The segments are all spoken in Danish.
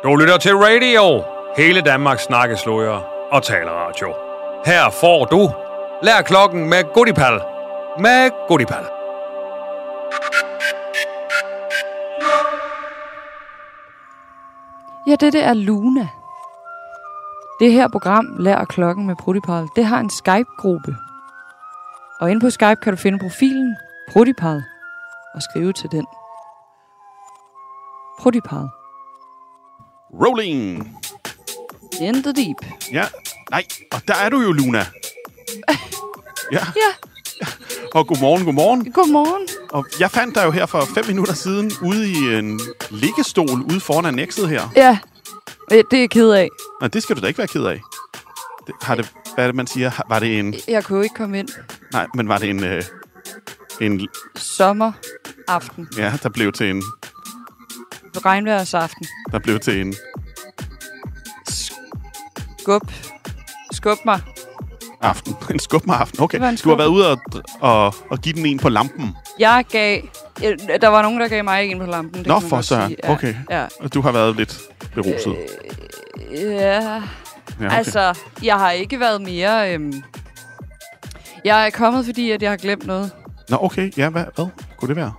Du lytter til Radio. Hele Danmarks snakkesløjer og taleradio. Her får du Lær klokken med Godipal. Med Godipal. Ja, det er Luna. Det her program, Lær klokken med Prudipal, det har en Skype-gruppe. Og inde på Skype kan du finde profilen Prudipal og skrive til den. Prudipal. Rolling. In the deep. Ja, nej, og der er du jo, Luna. Ja. Og godmorgen. Godmorgen. Og jeg fandt dig jo her for 5 minutter siden ude i en liggestol ude foran annekset her. Ja, det er jeg ked af. Nej, det skal du da ikke være ked af. Hvad er det, man siger? Var det en... Jeg kunne jo ikke komme ind. Nej, men var det en... Sommeraften. Ja, der blev til en... Regnværsaften. Der blev til en... Skub mig. Aften. En skub mig aften. Okay, Du har været ude og give den en på lampen. Jeg gav... Der var nogen, der gav mig en på lampen. Nå, for så. Ja. Okay. Ja. Og du har været lidt beruset. Ja, okay. Altså, jeg har ikke været mere... Jeg er kommet, fordi at jeg har glemt noget. Nå, okay. Ja, hvad kunne det være?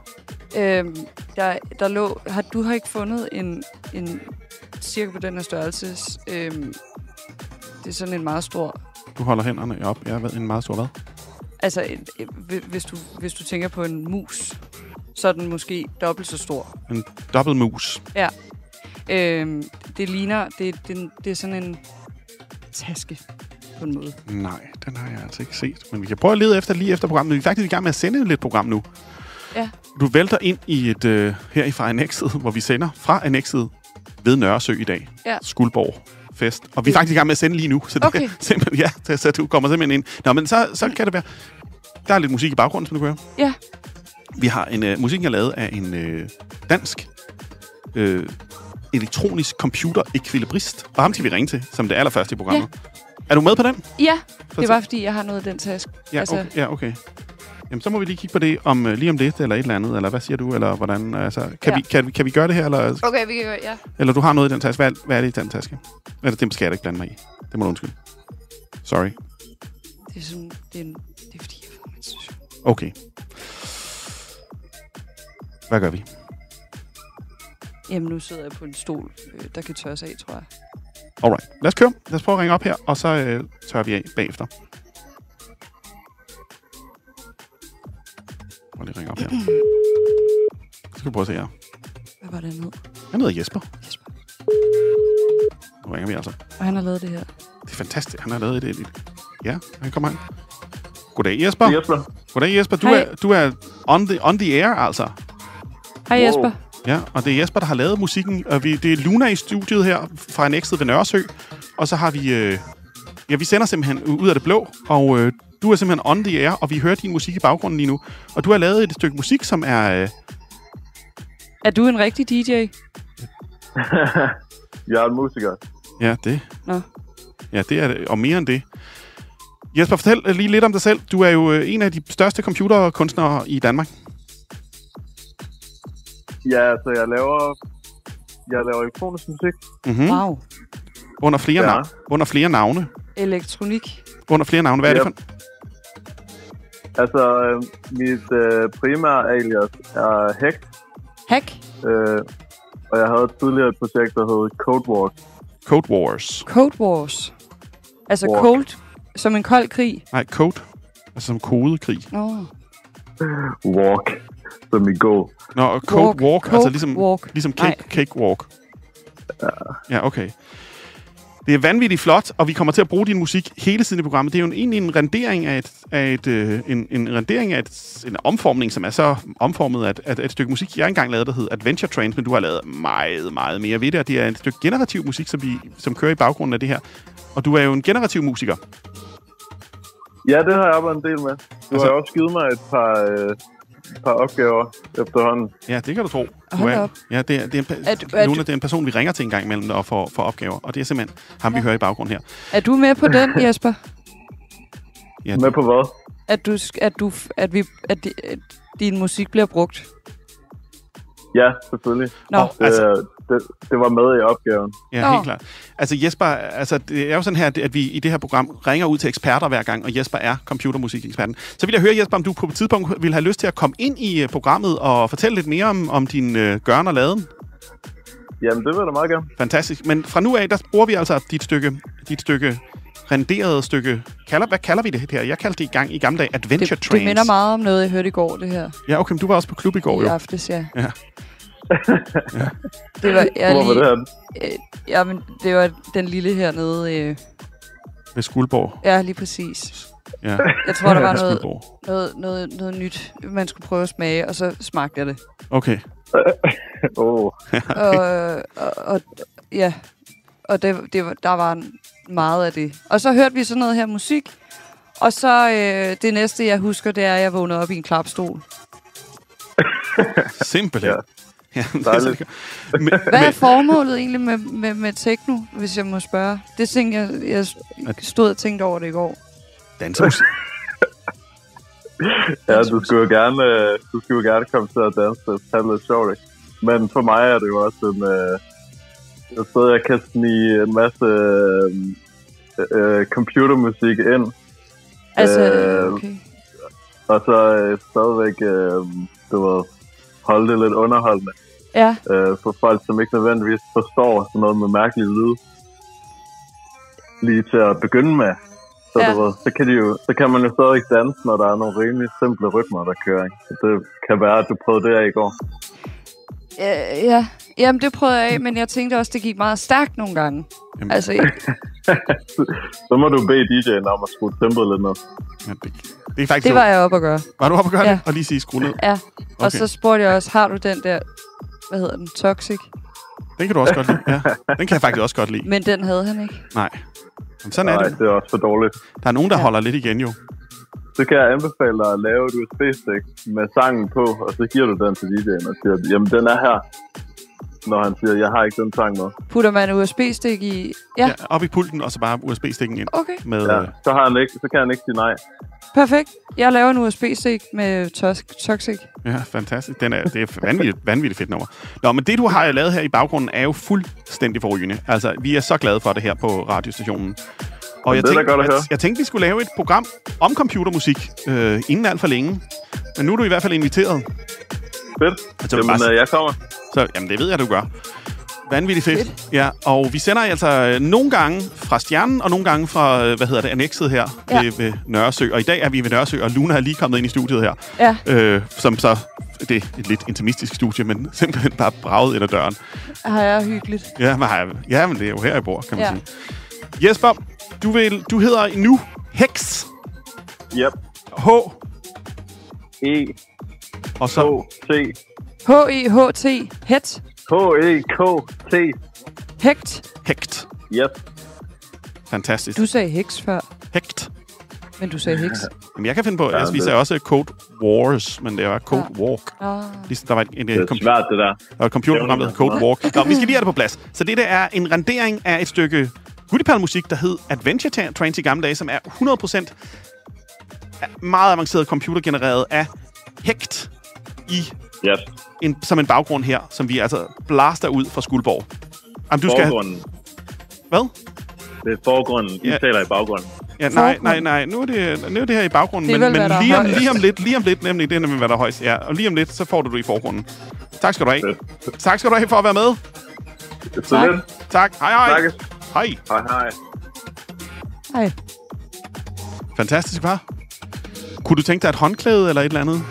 Der lå... Du har ikke fundet en cirka på den her størrelse. Det er sådan en meget stor... Du holder hænderne op. Jeg ved en meget stor hvad? Altså, hvis du tænker på en mus, så er den måske dobbelt så stor. En dobbeltmus. Ja. Det ligner... Det er sådan en taske på en måde. Nej, den har jeg altså ikke set. Men vi kan prøve at lede efter lige efter programmet. Vi er faktisk i gang med at sende lidt program nu. Ja. Du vælter ind i et her fra Annekset, hvor vi sender fra Annekset ved Nørresø i dag. Ja. Skuldborg fest. Og vi er faktisk i gang med at sende lige nu. Så det okay. Simpelthen, ja, så du kommer simpelthen ind. Nå, men så kan det være... Der er lidt musik i baggrunden, som du kan høre. Ja. Vi har en musikken er lavet af en dansk elektronisk computer-ekvilibrist. Og ham skal vi ringe til, som det allerførste i programmet. Ja. Er du med på den? Ja, det var fordi, jeg har noget af den taske. Ja, okay. Ja, okay. Jamen, så må vi lige kigge på det lige om lidt, eller et eller andet, eller hvad siger du, eller hvordan? Altså, kan vi gøre det her, eller? Okay, vi kan gøre, ja. Eller du har noget i den taske. Hvad er det i den taske? Eller det skal jeg da ikke blande mig i. Det må du undskylde. Sorry. Det er fordi, jeg får menstruation. Okay. Hvad gør vi? Jamen, nu sidder jeg på en stol, der kan tørres af, tror jeg. Alright. Lad os køre. Lad os prøve at ringe op her, og så tørrer vi af bagefter. Prøv lige at ringe op her. Så skal vi prøve at se her. Hvad var det, han hed? Han hedder Jesper. Nu ringer vi altså. Og han har lavet det her. Det er fantastisk. Han har lavet det. Ja, han kommer ind. Goddag, Jesper. Hej, Jesper. Goddag, Jesper. Du er on the air, altså. Hej, Jesper. Ja, og det er Jesper, der har lavet musikken. Og det er Luna i studiet her fra Annekset ved Nørresø. Og så har vi... vi sender simpelthen ud af det blå, og du er simpelthen on the air, og vi hører din musik i baggrunden lige nu. Og du har lavet et stykke musik, som er... Er du en rigtig DJ? Jeg er en musiker. Ja, det. Nå. Ja, det er det, og mere end det. Jesper, fortæl lige lidt om dig selv. Du er jo en af de største computerkunstnere i Danmark. Ja, så jeg laver elektronisk musik. Mm-hmm. Wow. Under flere navne. Elektronik. Under flere navne. Hvad er det for? Altså, mit primære alias er Hack. Hack? Og jeg havde tidligere et projekt, der hed Code Wars. Code Wars. Code Wars. Altså Walk. cold, som en kold krig. Nej, code. Altså som kodekrig. Walk. Som i gå. Nå, Code Walk. Code Altså ligesom cake walk. Ja, okay. Det er vanvittigt flot, og vi kommer til at bruge din musik hele tiden i programmet. Det er jo egentlig en rendering af en omformning, som er så omformet af et stykke musik, jeg engang lavede, der hed Adventure Trains, men du har lavet meget, meget mere ved det, og det er et stykke generativ musik, som kører i baggrunden af det her. Og du er jo en generativ musiker. Ja, det har jeg arbejdet en del med. Du har jo også givet mig et par opgaver efterhånden. Ja, det kan du tro. Hold op. Ja, det er en person, vi ringer til en gang imellem og får opgaver, og det er simpelthen ham, vi hører i baggrunden her. Er du med på den, Jesper? Ja, med på hvad? At din musik bliver brugt. Ja, selvfølgelig. Nå. Det var med i opgaven. Ja, helt klart. Altså Jesper, det er jo sådan her, at vi i det her program ringer ud til eksperter hver gang, og Jesper er computermusikeksperten. Så vil jeg høre, Jesper, om du på et tidspunkt vil have lyst til at komme ind i programmet og fortælle lidt mere om din gøren og laden? Jamen, det vil jeg da meget gerne. Fantastisk. Men fra nu af, der bruger vi altså dit stykke renderede stykke. Hvad kalder vi det her? Jeg kaldte det i gamle dage Adventure Trance. Det minder meget om noget, jeg hørte i går, det her. Ja, okay, men du var også på klub i går, I jo. aftes, ja. Ja. Det var, Hvor var det her? men det var den lille hernede. Ved Skuldborg. Ja, lige præcis. Ja. Jeg tror, der var Skuldborg. noget nyt, man skulle prøve at smage, og så smagte jeg det. Okay. Og der var meget af det. Og så hørte vi sådan noget her musik, og så det næste, jeg husker, det er, at jeg vågnede op i en klapstol. Simpelthen. Ja. Dejligt. Hvad er formålet egentlig med techno, hvis jeg må spørge? Det ting, jeg stod og tænkte over det i går. Dansemusik. Ja, du skulle jo gerne komme til at danse og tage lidt sjovt, ikke? Men for mig er det jo også et sted, jeg kan snige en masse computermusik ind. Altså, okay. Og så stadigvæk, holde det lidt underholdende. Ja. For folk, som ikke nødvendigvis forstår sådan noget med mærkelige lyd. Lige til at begynde med. Så, så kan man jo stadig danse, når der er nogle rimelig simple rytmer, der kører. Ikke? Så det kan være, at du prøvede det af i går. Ja. Jamen, det prøvede jeg af, men jeg tænkte også, det gik meget stærkt nogle gange. Jamen. Altså, så må du bede DJ'en om at skrue tempoet lidt ned. Ja, det er faktisk det var jeg oppe at gøre. Var du oppe at gøre det? Og lige sige skrue ned? Ja, okay. Og så spurgte jeg også, har du den der, hvad hedder den, Toxic? Den kan du også godt lide, ja. Den kan jeg faktisk også godt lide. Men den havde han ikke. Nej. Men sådan er det. Det er også for dårligt. Der er nogen, der holder lidt igen, jo. Så kan jeg anbefale dig at lave et USB-stik med sangen på, og så giver du den til DJ'en og siger, jamen den er her. Når han siger, jeg har ikke den sang med. Putter man en USB-stik i? Ja, op i pulten, og så bare USB-stikken ind. Okay. Med, så kan han ikke sige nej. Perfekt. Jeg laver en USB-stik med Toxic. Ja, fantastisk. Det er vanvittigt fedt nummer. Nå, men det, du har lavet her i baggrunden, er jo fuldstændig forrygende. Altså, vi er så glade for det her på radiostationen. Og jeg tænkte, vi skulle lave et program om computermusik inden alt for længe. Men nu er du i hvert fald inviteret. Fedt. Jamen, jeg kommer. Jamen, det ved jeg, du gør. Vanvittigt fedt. Ja, og vi sender altså nogle gange fra Stjernen, og nogle gange fra, annexet her ved Nørresø. Og i dag er vi ved Nørresø, og Luna er lige kommet ind i studiet her. Ja. Som så, det er et lidt intimistisk studie, men simpelthen bare braget ind ad døren. Har jeg hyggeligt. Ja, men det er jo her, jeg bor, kan man sige. Jesper, du hedder nu Hex. Yep. H. Og så T. H-E-H-T. Het. H-E-K-T. Hekt. Yes. Fantastisk. Du sagde heks før. Hekt. Men du sagde heks. Jamen, jeg kan finde på, vi sagde også Code Wars, men det var Code Walk. Ligesom der var det er svært, det der. Der var et computerprogram, der hed Code Walk. Nå, vi skal lige have det på plads. Så det der er en rendering af et stykke Goodipal-musik, der hed Adventure Trance i gamle dage, som er 100% meget avanceret computergenereret af Hekt i som en baggrund her, som vi altså blaster ud fra Skuldborg. Jamen, du forgrunden. Hvad? Det er forgrunden. I taler i baggrunden. Ja, nej. Nu er det her i baggrunden, men lige om lidt, nemlig, det er nemlig, hvad der er højst. Ja, og lige om lidt, så får du det i forgrunden. Tak skal du have. Tak skal du have for at være med. Tak. Hej. Hej. Fantastisk, hva'? Kunne du tænke dig et håndklæde eller et eller andet?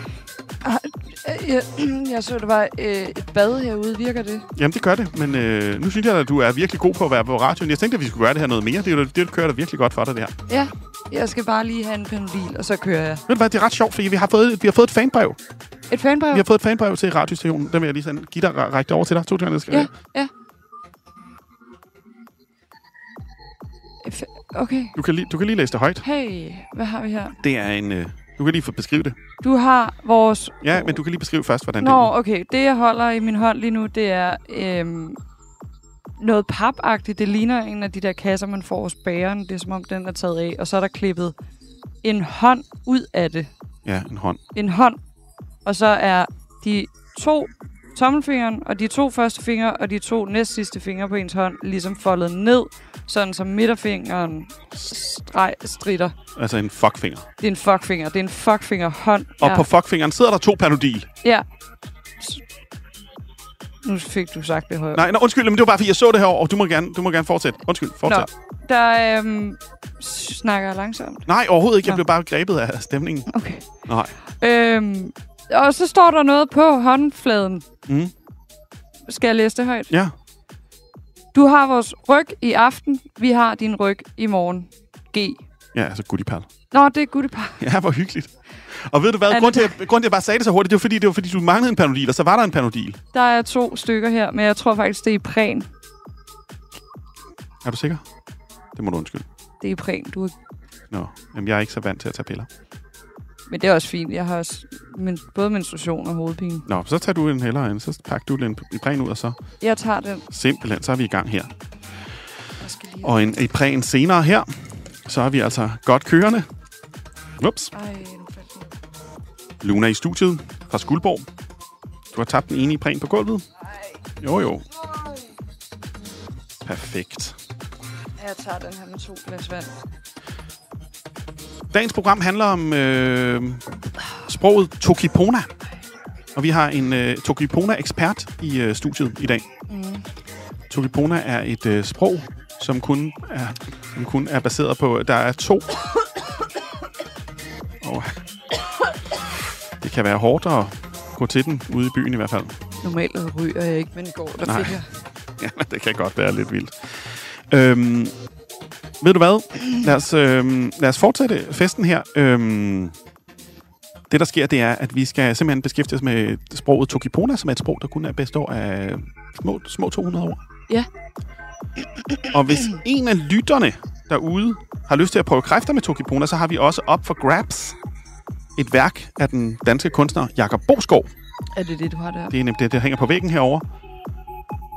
Jeg så, det var et bad herude. Virker det? Jamen, det gør det. Men nu synes jeg, at du er virkelig god på at være på radioen. Jeg tænkte, at vi skulle gøre det her noget mere. Det kører da virkelig godt for dig, det her. Ja, jeg skal bare lige have en Panodil, og så kører jeg. Ved du hvad, det er ret sjovt, fordi vi har fået et fanbrev. Et fanbrev? Vi har fået et fanbrev til radiostationen. Den vil jeg lige give dig række over til dig. 2 sekunder. Ja. Okay. Du kan lige læse det højt. Hey, hvad har vi her? Det er en... Du kan lige få beskrive det. Du har vores... Ja, men du kan lige beskrive først, hvordan det er. Okay. Det, jeg holder i min hånd lige nu, det er noget papagtigt. Det ligner en af de der kasser, man får hos bageren. Det er som om, den er taget af. Og så er der klippet en hånd ud af det. Ja, en hånd. En hånd. Og så er de 2 tommelfingeren og de 2 første fingre og de 2 næstsidste fingre på ens hånd ligesom foldet ned, sådan som midterfingeren stritter. Altså en fuckfinger. Det er en fuckfinger. Det er en fuckfingerhånd. Og på fuckfingeren sidder der 2 Panodil. Ja. Nu fik du sagt det højere. Nej, undskyld, men det var bare fordi jeg så det her, og du må gerne fortsætte. Undskyld, fortsæt. Der snakker jeg langsomt. Nej, overhovedet ikke. Jeg blev bare grebet af stemningen. Okay. Nej. Og så står der noget på håndfladen. Skal jeg læse det højt? Ja. Du har vores ryg i aften. Vi har din ryg i morgen. G. Ja, altså goodiepal. Nå, det er goodiepal. Ja, hvor hyggeligt. Og ved du hvad? Grunden til, at jeg bare sagde det så hurtigt, det var fordi du manglede en Panodil, og så var der en Panodil. Der er 2 stykker her, men jeg tror faktisk, det er Ipren. Er du sikker? Det må du undskylde. Det er Ipren. Nå, jamen jeg er ikke så vant til at tage piller. Men det er også fint. Jeg har også både menstruation og hovedpine. Nå, så tager du en hellere ind, så pakker du en Ipren ud, og så... Jeg tager den. Simpelthen, så er vi i gang her. Og en Ipren senere her, så er vi altså godt kørende. Ups. Ej, nu faldt den. Luna i studiet fra Skuldborg. Du har tabt den ene Ipren på gulvet. Jo. Perfekt. Jeg tager den her med 2 glas vand. Dagens program handler om sproget Tokipona. Og vi har en Tokipona-ekspert i studiet i dag. Tokipona er et sprog, som kun er baseret på... Der er 2... Det kan være hårdt at gå til den ude i byen i hvert fald. Normalt ryger jeg ikke, men i går der fik jeg... Ja, det kan godt være lidt vildt. Ved du hvad? Lad os fortsætte festen her. Det, der sker, det er, at vi skal simpelthen beskæftige os med sproget Tokipona, som er et sprog, der kun består af små 200 ord. Ja. Og hvis en af lytterne derude har lyst til at prøve kræfter med Tokipona, så har vi også op for grabs et værk af den danske kunstner Jakob Boskov. Er det, du har der? Det er nemlig det, der hænger på væggen herovre.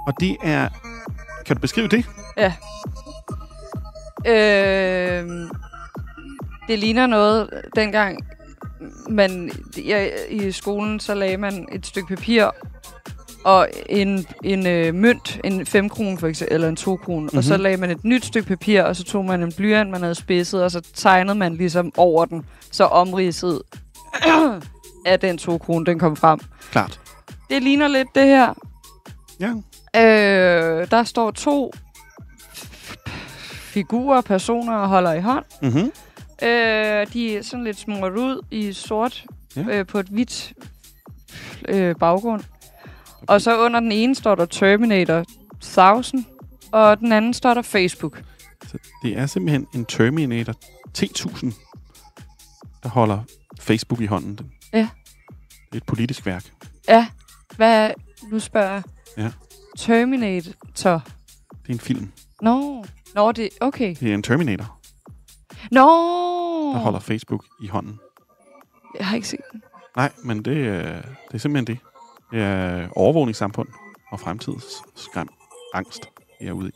Og det er... Kan du beskrive det? Ja. Det ligner noget, dengang i skolen, så lagde man et stykke papir og en mønt, en 5 krone for eksempel, eller en 2 krone, og så lagde man et nyt stykke papir, og så tog man en blyant, man havde spidset, og så tegnede man ligesom over den, så omridset af den 2 krone, den kom frem. Klart. Det ligner lidt det her. Ja. Der står 2 figurer, personer, og holder i hånd. De er sådan lidt smurt ud i sort på et hvidt baggrund. Og så under den ene står der Terminator 1000, og den anden står der Facebook. Så det er simpelthen en Terminator T1000, der holder Facebook i hånden. Ja. Det er et politisk værk. Ja. Hvad? Nu spørger jeg. Ja. Terminator. Det er en film. Nå, det er okay. Det er en Terminator. Der holder Facebook i hånden. Jeg har ikke set den. Nej, men det er simpelthen det. Det er overvågningssamfund og fremtidsskræm angst, jeg er ude i.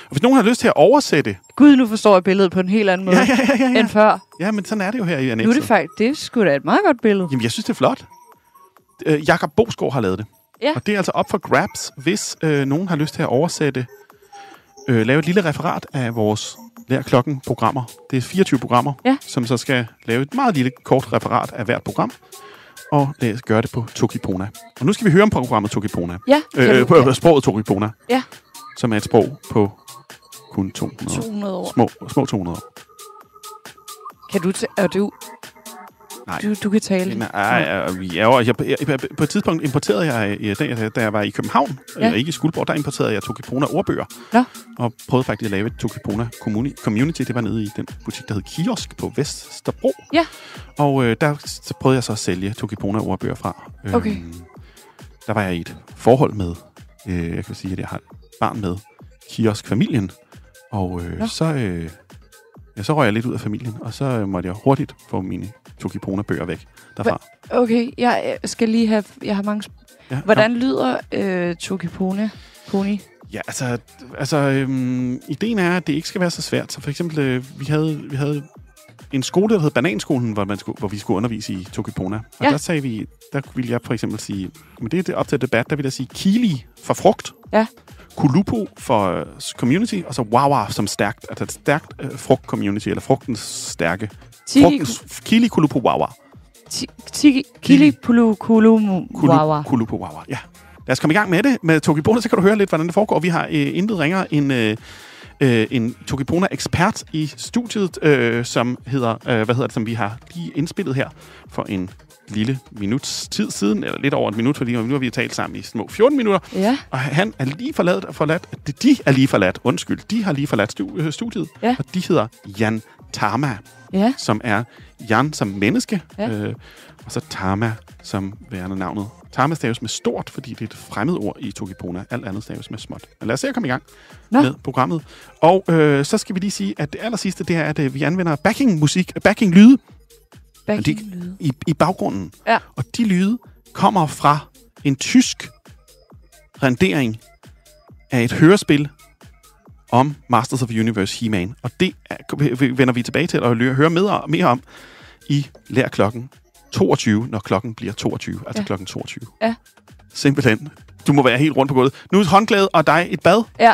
Og hvis nogen har lyst til at oversætte... Gud, nu forstår jeg billedet på en helt anden måde end før. Ja, men sådan er det jo her i annekset. Nu er det faktisk... Det er sgu da et meget godt billede. Jamen, jeg synes, det er flot. Jakob Boskov har lavet det. Ja. Og det er altså op for grabs, hvis nogen har lyst til at oversætte, lave et lille referat af vores Lær Klokken-programmer. Det er 24 programmer, som så skal lave et meget lille kort referat af hvert program, og lad os gøre det på Tokipona. Og nu skal vi høre om programmet Tokipona. Ja. På sproget Tokipona. Ja. Som er et sprog på kun 200 år. Små 200 år. Kan du... Nej. Du kan tale. På et tidspunkt importerede jeg, da jeg var i København, ikke i Skuldborg, der importerede jeg Tokipona ordbøger. Ja. Og prøvede faktisk at lave et Tokipona community. Det var nede i den butik, der hed Kiosk på Vesterbro. Ja. Og der prøvede jeg så at sælge Tokipona ordbøger fra. Okay. Der var jeg i et forhold med, jeg kan sige, at jeg har et barn med Kiosk-familien. Og så røg jeg lidt ud af familien, og så måtte jeg hurtigt få mine Tokipona-bøger væk derfra. Okay, jeg skal lige have... Jeg har mange... Hvordan lyder Tokipona? Pony? Ja, ideen er, at det ikke skal være så svært. Så for eksempel, vi havde en skole, der hed Bananskolen, hvor vi skulle undervise i Tokipona. Og der sagde vi, der ville jeg for eksempel sige, men det er op til debat, der vil jeg sige Kili for frugt. Ja. Kulupu for community, og så Wawa som stærkt, altså et stærkt frugt-community, eller frugtens stærke. Kili, Kulupu, Wawa. Kili, Kulupu, Wawa, ja. Lad os komme i gang med det. Med Tokipona, så kan du høre lidt, hvordan det foregår. Vi har intet ringer en Tokipona-ekspert i studiet, som hedder, som vi har lige indspillet her for en lille minuts tid siden, eller lidt over et minut, fordi nu har vi talt sammen i små 14 minutter. Ja. Og han er lige forladt studiet, og de hedder Jan Tama, som er Jan som menneske, og så Tama som værende navnet. Tama staves med stort, fordi det er et fremmedord i Tokipona. Alt andet staves med småt. Men lad os se at komme i gang med programmet. Og så skal vi lige sige, at det allersidste, det er, at vi anvender backing-lyde. I baggrunden. Ja. Og de lyde kommer fra en tysk rendering af et hørespil om Masters of the Universe He-Man. Og det vender vi tilbage til at høre mere om i Lær klokken 22, når klokken bliver 22. Altså klokken 22. Ja. Simpelthen. Du må være helt rundt på gulvet. Nu er håndklædet og dig et bad. Ja.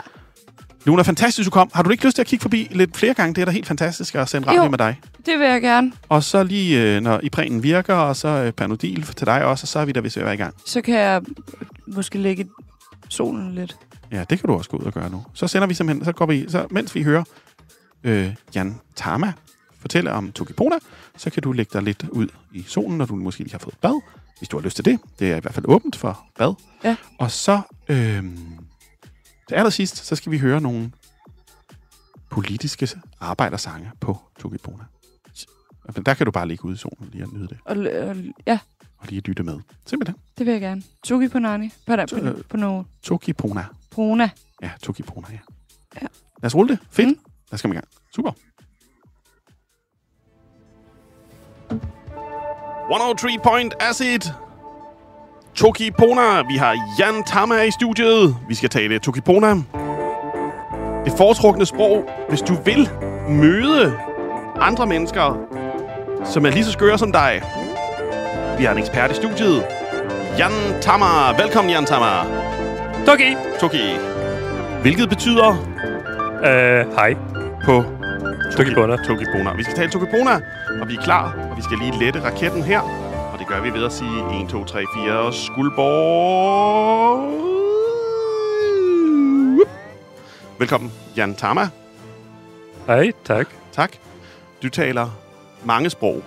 Luna, fantastisk, du kom. Har du ikke lyst til at kigge forbi lidt flere gange? Det er da helt fantastisk at sende radio med dig. Det vil jeg gerne. Og så lige, når Iprænen virker, og så Panodil til dig også, og så er vi der, hvis vi er i gang. Så kan jeg måske lægge solen lidt. Ja, det kan du også gå ud og gøre nu. Så sender vi simpelthen, mens vi hører Jan Tama fortælle om Tokipona, så kan du lægge dig lidt ud i solen, når du måske lige har fået bad, hvis du har lyst til det. Det er i hvert fald åbent for bad. Ja. Og så til allersidst, så skal vi høre nogle politiske arbejdersange på Tokipona. Der kan du bare ligge ude i solen lige og nyde det. Og lige lytte med. Simpelthen. Det vil jeg gerne. Tokiponani. Tokipona. Pona. Ja, Tokipona, ja. Lad os rulle det. Fedt. Lad os komme i gang. Super. 103 Point Acid. Tokipona. Vi har Jan Tama i studiet. Vi skal tale Tokipona. Det foretrukne sprog, hvis du vil møde andre mennesker, som er lige så skøre som dig. Vi har en ekspert i studiet. Jan Tama. Velkommen, Jan Tama. Toki. Hvilket betyder? Hej. På Tokipona. Vi skal tale Tokipona, og vi er klar, og vi skal lige lette raketten her. Og det gør vi ved at sige 1, 2, 3, 4, Skuldborg. Velkommen, Jan Tama. Hej, tak. Tak. Du taler mange sprog.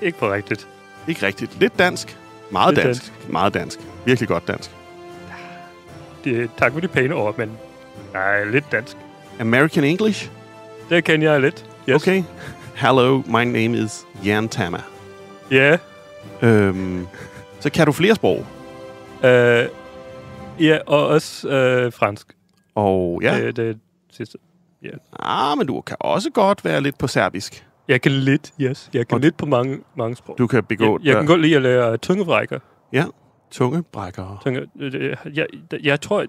Ikke for rigtigt. Ikke rigtigt. Lidt dansk. Meget dansk. Meget dansk. Virkelig godt dansk. Tak for de pæne ord, men lidt dansk. American English? Det kan jeg lidt. Yes. Okay. Hello, my name is Jan Tama. Ja. Så kan du flere sprog? Ja, og også fransk. Og ja. Det sidste. Yeah. Men du kan også godt være lidt på serbisk. Jeg kan lidt, yes. Jeg kan lidt på mange sprog. Du kan begå... Jeg kan godt lide at lære tungebrækker. Ja, tungebrækker. Jeg tror,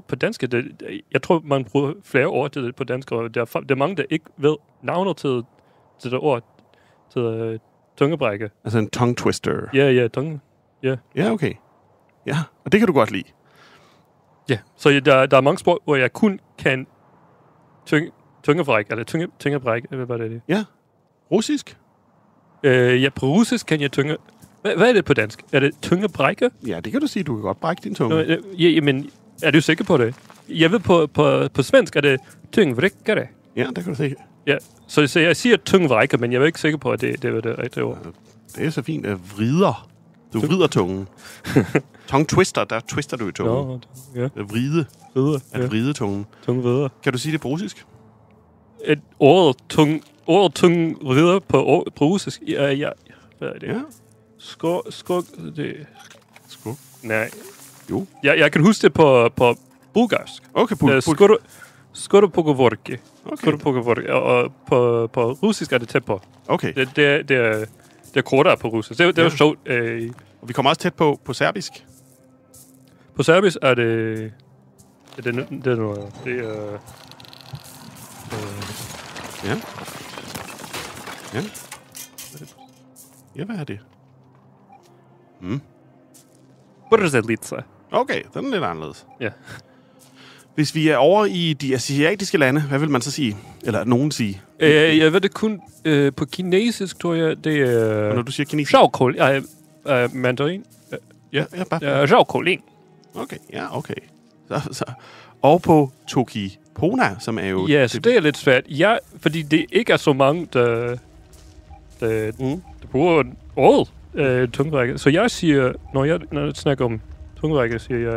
på dansk, jeg tror, man bruger flere ord til det på dansk. Og der er mange, der ikke ved navnet til det ord, til tungebrække. Altså en tongue twister. Ja, tunge. Ja. Ja, okay. Ja, og det kan du godt lide. Ja, så der er mange sprog, hvor jeg kun kan tungebrække, eller tungebrække, hvad var det? Ja, russisk? Ja, på russisk kan jeg tunge... Hvad er det på dansk? Er det tungebrække? Ja, det kan du sige. Du kan godt brække din tunge. Jamen, er du sikker på det? Jeg ved, på svensk er det tungebrækkere. Ja, det kan du sige. Ja, så jeg siger tungebrække, men jeg er ikke sikker på, at det er det rigtige ord. Det er så fint at vrider. Du vrider tungen. Tongue twister, der twister du i tungen. Ja. At vride. At vride tungen. Tungevrider. Kan du sige det på russisk? Et ordet tungevrider på russisk? Ja. Hvad er det? Ja. Skog. Nej. Jo. Jeg kan huske det på bulgarsk. Okay, Skoro pogovorki. Okay. Og på russisk er det tæt på. Okay. Det er kortere på russisk. Det var sjovt. Og vi kommer også tæt på serbisk. På serbisk er det... Det er noget... Det er... Ja. Ja. Ja, hvad er det? Brzelitsa. Okay, den er lidt anderledes. Ja. Hvis vi er over i de asiatiske lande, hvad vil man så sige? Eller nogen sige? Jeg ved det kun på kinesisk, tror jeg. Det er... Når du siger kinesisk? Zhaokolin. Mandarin. Ja, bare. Zhaokolin. Okay, ja, okay. Så. Og på Tokipona, som er jo... Ja, så det er lidt svært. Ja, fordi det ikke er så mange, der bruger ordet tungrække. Så jeg siger, når jeg snakker om tungrække, siger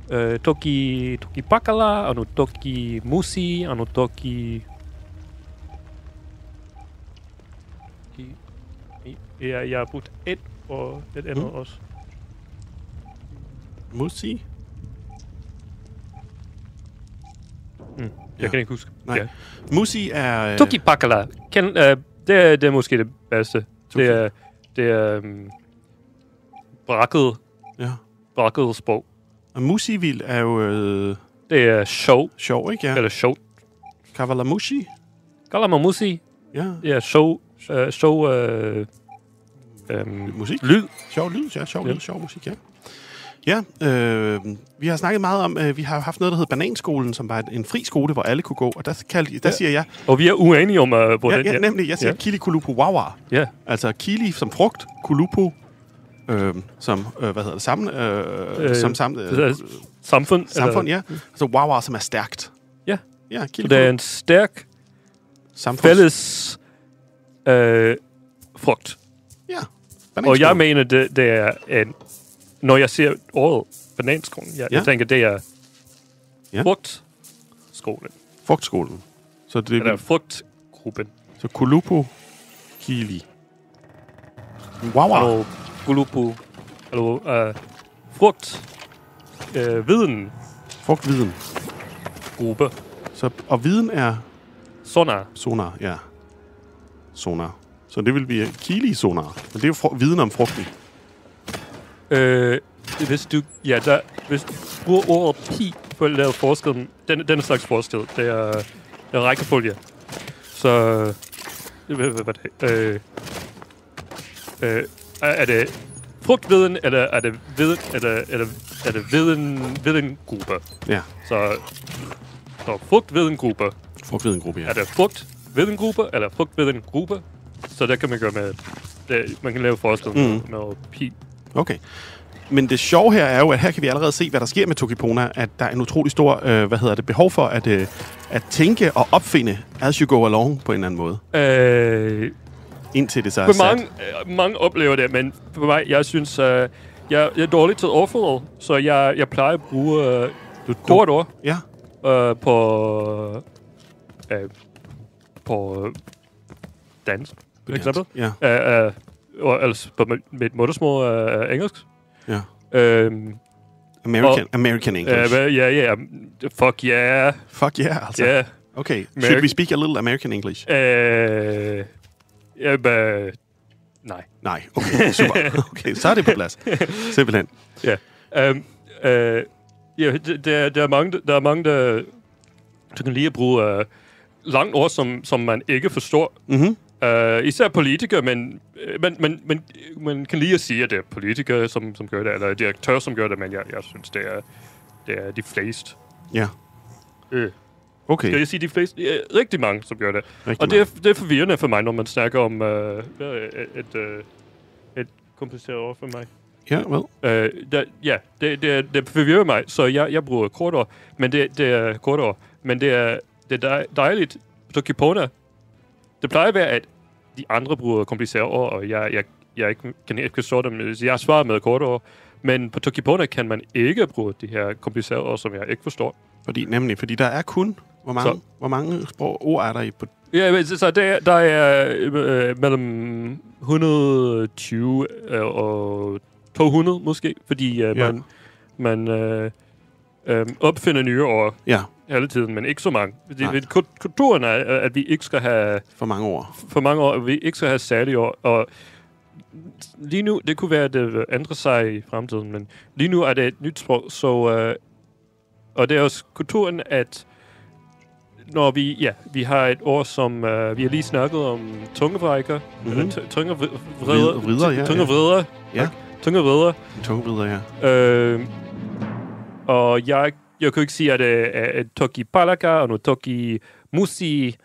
jeg Toki Bakala, og nu Toki Musi, og nu Toki... Jeg har brugt et og et andet også. Musi? Jeg kan ikke huske. Nej. Ja. Musi er... Toki Bakala. Det er måske det bedste. Det er brakket sprog. Og Musivil er jo... Det er sjov. Sjov, ikke? Ja. Eller sjov. Kavalamushi? Kalamusi. Ja. Det er sjov. Musik? Lyd. Sjov lyd, ja. Sjov lyd, sjov musik, ja. Ja, vi har snakket meget om, vi har haft noget, der hed Bananskolen, som var en fri skole, hvor alle kunne gå, og der siger jeg... Og vi er uenige om, hvor den... Ja, nemlig, jeg siger Kili Kulupu Wawa. Ja. Altså Kili som frugt, Kulupu som, samfund, ja. Altså Wawa, som er stærkt. Ja. Ja, så det er en stærk fælles frugt. Ja. Og jeg mener, det er en... Når jeg ser ordet bananskolen, jeg tænker, det er frugtskolen. Frugtskolen. Så det eller frugtgruppen. Så Kulupu Kili. Wawa. Og Kulupu. Eller viden. Frugtviden. Gruppe. Så, og viden er... Sonar, ja. Sonar. Så det vil blive Kili-sonar. Men det er jo viden om frugten. Hvis du bruger ordet pi for at lave forskellen, den slags forskel, det er rækkefølge. Så er det frugtviden, eller er det viden, eller er det videngruppe? Ja. Så frugtvidengruppe. Frugtvidengruppe, ja. Er det frugtvidengruppe, eller frugtvidengruppe? Så der kan man gøre med, man kan lave forskellen med pi. Okay. Men det sjove her er jo, at her kan vi allerede se, hvad der sker med Tokipona, at der er en utrolig stor, behov for at tænke og opfinde as you go along på en eller anden måde. Indtil det så er sat. Mange oplever det, men for mig, jeg synes, jeg er dårlig til ordforråd, så jeg plejer at bruge kort ord. Ja. På dansk, for eksempel. Ja. Altså på mit modersmål engelsk. Ja. American English. Fuck yeah. Fuck yeah, altså. Yeah. Okay. Should we speak a little American English? Nej. Nej, okay, super. Okay, så er det på plads. Simpelthen. Ja. Der er mange, der kan lide at bruge langt ord, som man ikke forstår. Mhm. Især politikere, men man kan lige at sige, at det er politikere, som gør det, eller direktør, som gør det, men jeg synes, det er de fleste. Ja. Okay. Skal jeg sige de fleste? Rigtig mange, som gør det. Og det er forvirrende for mig, når man snakker om et kompliceret ord for mig. Ja, hvad? Det forvirrer mig, så jeg bruger kortord, men det er kortord. Men det er dejligt. Tokipona. Det plejer at være, at de andre bruger komplicerede ord, og jeg kan ikke forstå dem. Jeg svarer med kortord. Men på Tokipona kan man ikke bruge de her komplicerede ord, som jeg ikke forstår. Fordi der er kun... Hvor mange ord er der i? Ja, så der er mellem 120 og 200 måske, fordi man opfinder nye ord hele tiden, men ikke så mange. Kulturen er, at vi ikke skal have... For mange ord. For mange år, vi ikke skal have særlige ord, og lige nu, det kunne være, at det ændrer sig i fremtiden, men lige nu er det et nyt sprog, så... og det er også kulturen, at når vi har et ord, som vi har lige snakket om, tungevrækker, Vrider, ja. Tungevrider. Ja. Tungevrider. Tungevrider, ja. Og jeg kan ikke sige, at det er toki palaka og nu toki musi.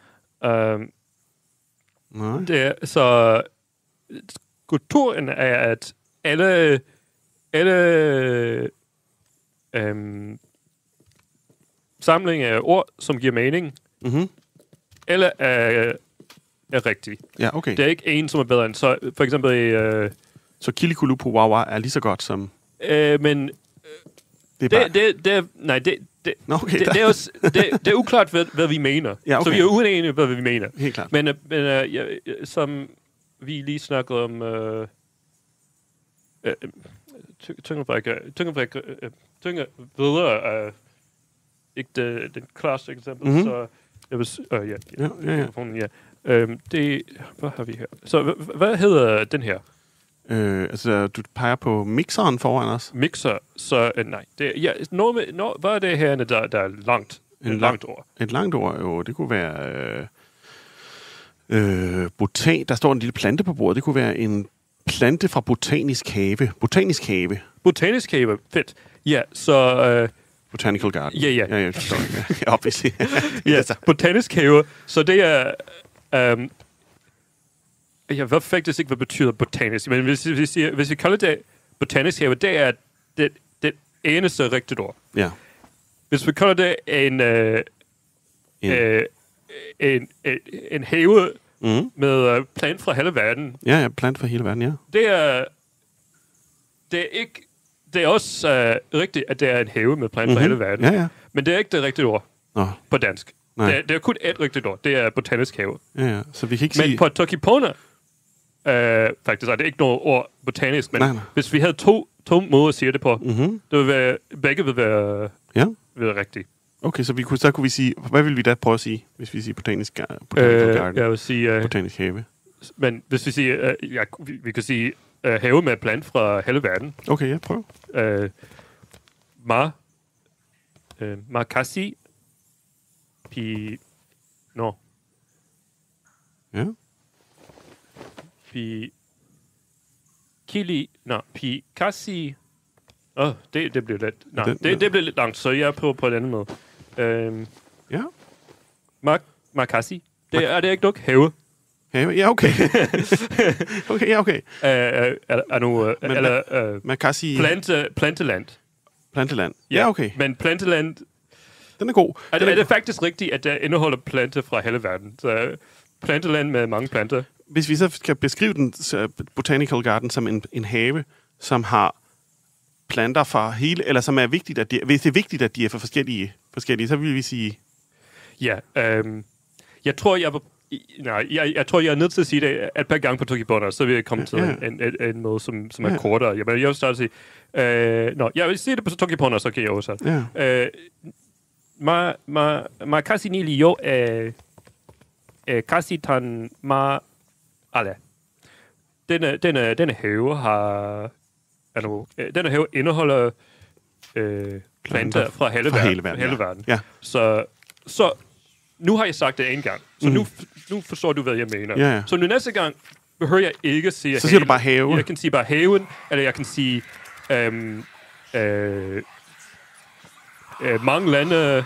Det er, så kulturen er, at alle samlinger af ord, som giver mening, alle er rigtige. Ja, okay. Det er ikke en, som er bedre end. Så for eksempel... Så Kilikulupu Wawa er lige så godt som... Men... Det er også, det er uklart, hvad vi mener. Ja, okay. Så vi er uenige, hvad vi mener. Helt klart. Men som vi lige snakkede om... Tungevrider er ikke den klareste eksempel, så jeg vil... hvad har vi her? Så hvad hedder den her? Du peger på mixeren foran os. Mixer, så nej. Hvad er det her, der er langt? Et langt ord. Et langt ord, jo. Det kunne være... botan. Der står en lille plante på bordet. Det kunne være en plante fra botanisk have. Botanisk have. Botanisk have. Fedt. Ja, så... Botanical garden. Ja. Ja, forstår jeg. Obviously. Ja, botanisk have. Så det er... Jeg ved faktisk ikke, hvad betyder botanisk. Men hvis vi kalder det botanisk have, det er det eneste rigtigt ord. Ja. Hvis vi kalder det en have med plant fra hele verden. Ja, plant fra hele verden, ja. Det er ikke... Det er også rigtigt, at det er en have med plant fra hele verden. Ja. Men det er ikke det rigtige ord på dansk. Nej. Det er kun et rigtigt ord. Det er botanisk have. Ja. Så vi kan ikke sige... Men på Tokipona, faktisk er det ikke noget ord botanisk, men nej. Hvis vi havde to måder at sige det på, det vil være, begge vil være rigtigt. Okay, så kunne vi sige... Hvad vil vi da prøve at sige, hvis vi siger botanisk garden? Jeg vil sige... botanisk have. Men hvis vi siger... vi kan sige have med plant fra hele verden. Okay, ja, prøv. Makasi pi... No. Ja. Pi kasi... det bliver lidt... Nej, det bliver lidt langt, så jeg prøver på den anden måde. Ja. Makasi. Er det ikke nok have? Ja, okay. Okay. Makasi... Planteland. Planteland. Ja, okay. Men planteland... Den er god. Er det faktisk rigtigt, at der indeholder planter fra hele verden? Så planteland med mange planter. Hvis vi så skal beskrive den Botanical Garden som en have, som har planter fra hele... Eller som er vigtigt, hvis det er vigtigt, at de er for forskellige, så vil vi sige... Ja, jeg tror, jeg er nødt til at sige det et par gange på Tokipona, så vil jeg komme til en måde, som er kortere. Jeg vil starte at sige... jeg vil sige det på Tokipona, så kan jeg også. Kasi nili jo kasi tan ma ala. Denne have har... denne have indeholder planter fra hele verden. Ja. Så nu har jeg sagt det en gang. Så nu forstår du, hvad jeg mener. Ja. Så nu næste gang behøver jeg ikke at sige... Så siger du bare have. Jeg kan sige bare haven, eller jeg kan sige... mange lande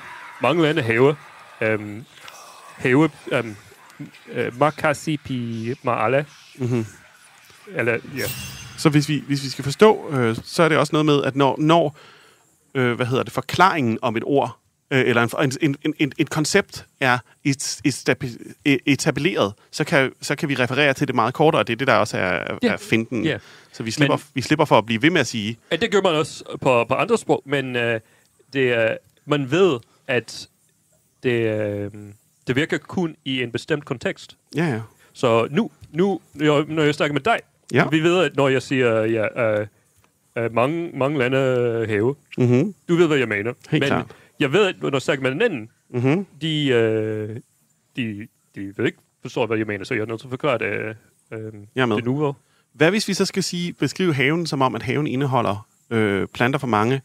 have. Have... Makasi pi maala. Eller, ja. Så hvis vi skal forstå, så er det også noget med, at når forklaringen om et ord, eller et koncept er etableret, så kan vi referere til det meget kortere, og det er det, der også er finten. Yeah. Så vi slipper for at blive ved med at sige... Det gør man også på andre sprog, men man ved, at det virker kun i en bestemt kontekst. Ja. Så nu når jeg snakker med dig, vi ved, at når jeg siger mange lande have, du ved, hvad jeg mener. Helt men klart. Jeg ved, at når jeg snakker med den anden, de ved ikke forstår, hvad jeg mener, så jeg er nødt til at forklare det nu. Hvad hvis vi så skal beskrive haven som om, at haven indeholder planter fra mange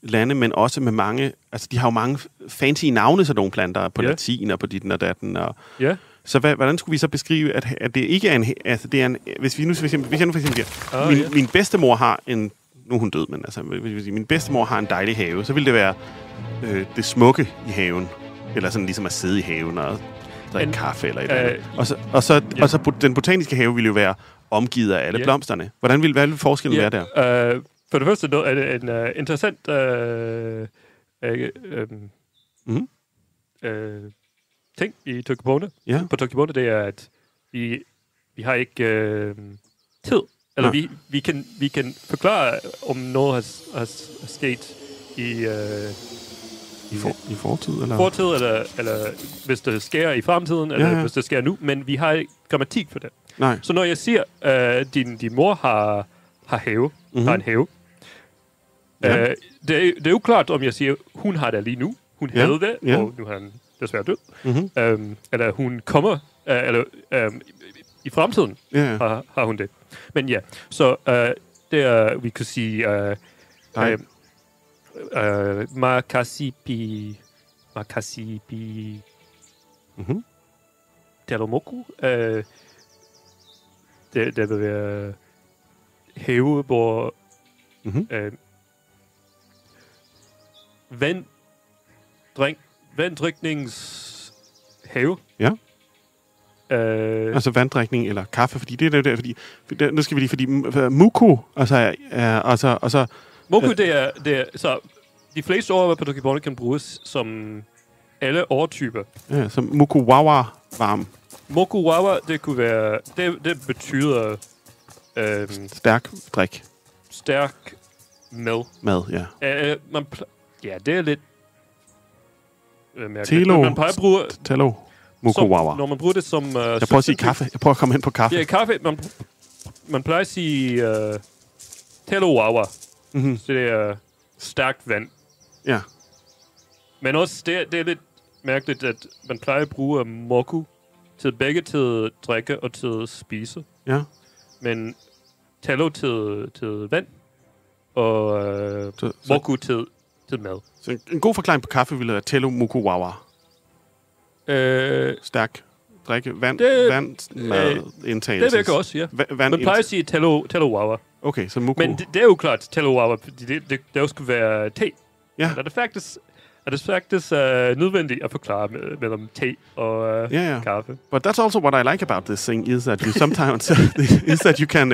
lande, men også med mange... Altså, de har jo mange fancy navne, sådan nogle planter på latin og på ditten og datten. Og, så hvordan skulle vi så beskrive, at det ikke er en... Altså, det er en... Hvis jeg nu for eksempel siger, min bedstemor har en... Nu er hun død, men altså, min bedstemor har en dejlig have, så vil det være det smukke i haven. Eller sådan ligesom at sidde i haven og drikke kaffe eller et eller andet. Og så den botaniske have ville jo være omgivet af alle blomsterne. Hvad vil forskellen være der? For det første er det en interessant ting i Tokibone. På Tokibone, det er, at vi har ikke tid. Eller vi kan forklare, om noget har sket i fortid, eller? Fortid, eller hvis det sker i fremtiden, eller hvis det sker nu, men vi har ikke grammatik for det. Nej. Så når jeg siger, din mor har have, har en have, det er jo klart, om jeg siger, hun har det lige nu, hun havde det, og nu har han desværre død, eller hun kommer, i fremtiden har hun det. Men ja, så det er, vi kan sige, Makasipi Talomoku. Det vil være have, hvor vanddrikningshave. Ja. Altså vanddrikning eller kaffe, fordi det er der, fordi nu skal vi lige, fordi muku, altså muku, det er så de fleste ord på Tokibone kan bruges som alle årtyper. Ja, som mukuwawa varm. Mukuwawa, det kunne være, det betyder stærk drik. Stærk mad. Mad, ja. Det er lidt mærkeligt. Man plejer at bruge Telo. Mukuwawa. Når man bruger det som... jeg prøver at sige kaffe. Jeg prøver at komme ind på kaffe. Ja, kaffe. Man plejer at sige telowawa. Så det er stærkt vand. Ja. Men også, det er lidt mærkeligt, at man plejer at bruge moku til begge til drikke og til spise. Ja. Men telo til vand og moku til mad. Så en god forklaring på kaffe ville være telo mukuwawa. Stærk drikke, vand, mad, indtagelse. Det virker også, ja. Man plejer at sige telowawa. Okay, så muku. Men det er jo klart telowawa, fordi det også skulle være te. Ja. Er det faktisk nødvendigt at forklare mellem te og kaffe? But that's also what I like about this thing is that you sometimes is that you can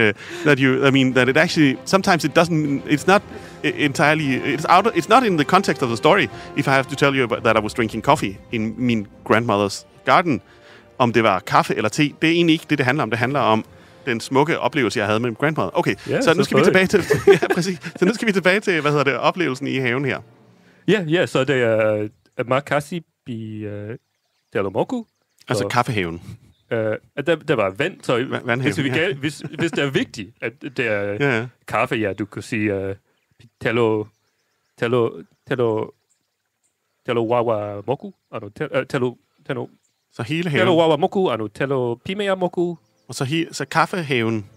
that it actually sometimes it doesn't, it's not entirely, it's not in the context of the story. If I have to tell you about that I was drinking coffee in min grandmother's garden, om det var kaffe eller te, det er egentlig ikke det handler om. Det handler om den smukke oplevelse, jeg havde med min grandmother. Okay, så nu skal vi tilbage til præcis. Så nu skal vi tilbage til oplevelsen i haven her. Ja, så det er Makasipi Talomoku. Altså kaffehaven. Der var vand, så hvis det er vigtigt, at det er kaffe, du kan sige Talowawa Moku. Så hele haven. Talowawa Moku, Talo Pimea Moku. Og så kaffehaven.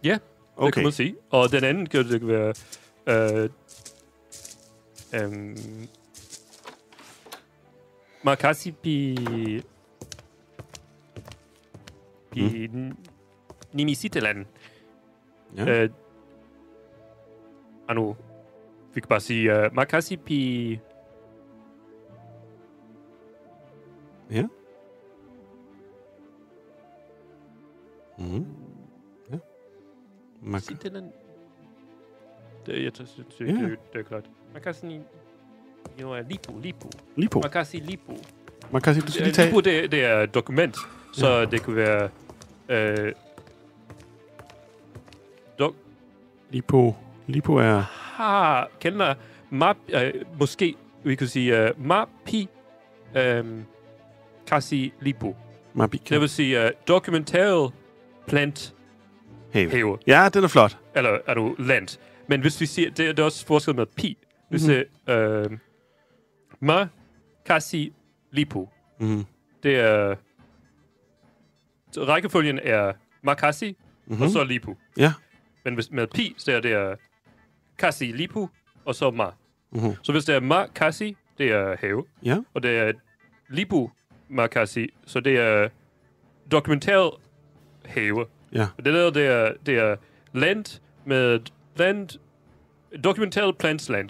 Ja, det kan man sige. Og den anden kan det være Makasipi Nimisiteland. Ja. Vi kan bare sige Makasipi. Ja. Ja. Makasiteland. Det er klart. Makasi Lipo. Makasi Lipo. Makasi, du skal lige tage... Lipo, det er et dokument, så det kunne være... Lipo er... Kender måske vi kunne sige Mapi Kasi Lipo. Det vil sige dokumenteret plant have. Ja, det er flot. Eller er du land. Men hvis vi siger, det er også forskel med pi. Hvis det Ma Kasi Lipo. Det er... Rækkefølgen er Makasi og så Lipo. Ja. Men med pi, så er det Kasi Lipo og så Ma. Mhm. Så hvis det er Makasi, det er have. Ja. Og det er Libu Makasi, så det er dokumenteret have. Ja. Og det er land med dokumenteret plantsland.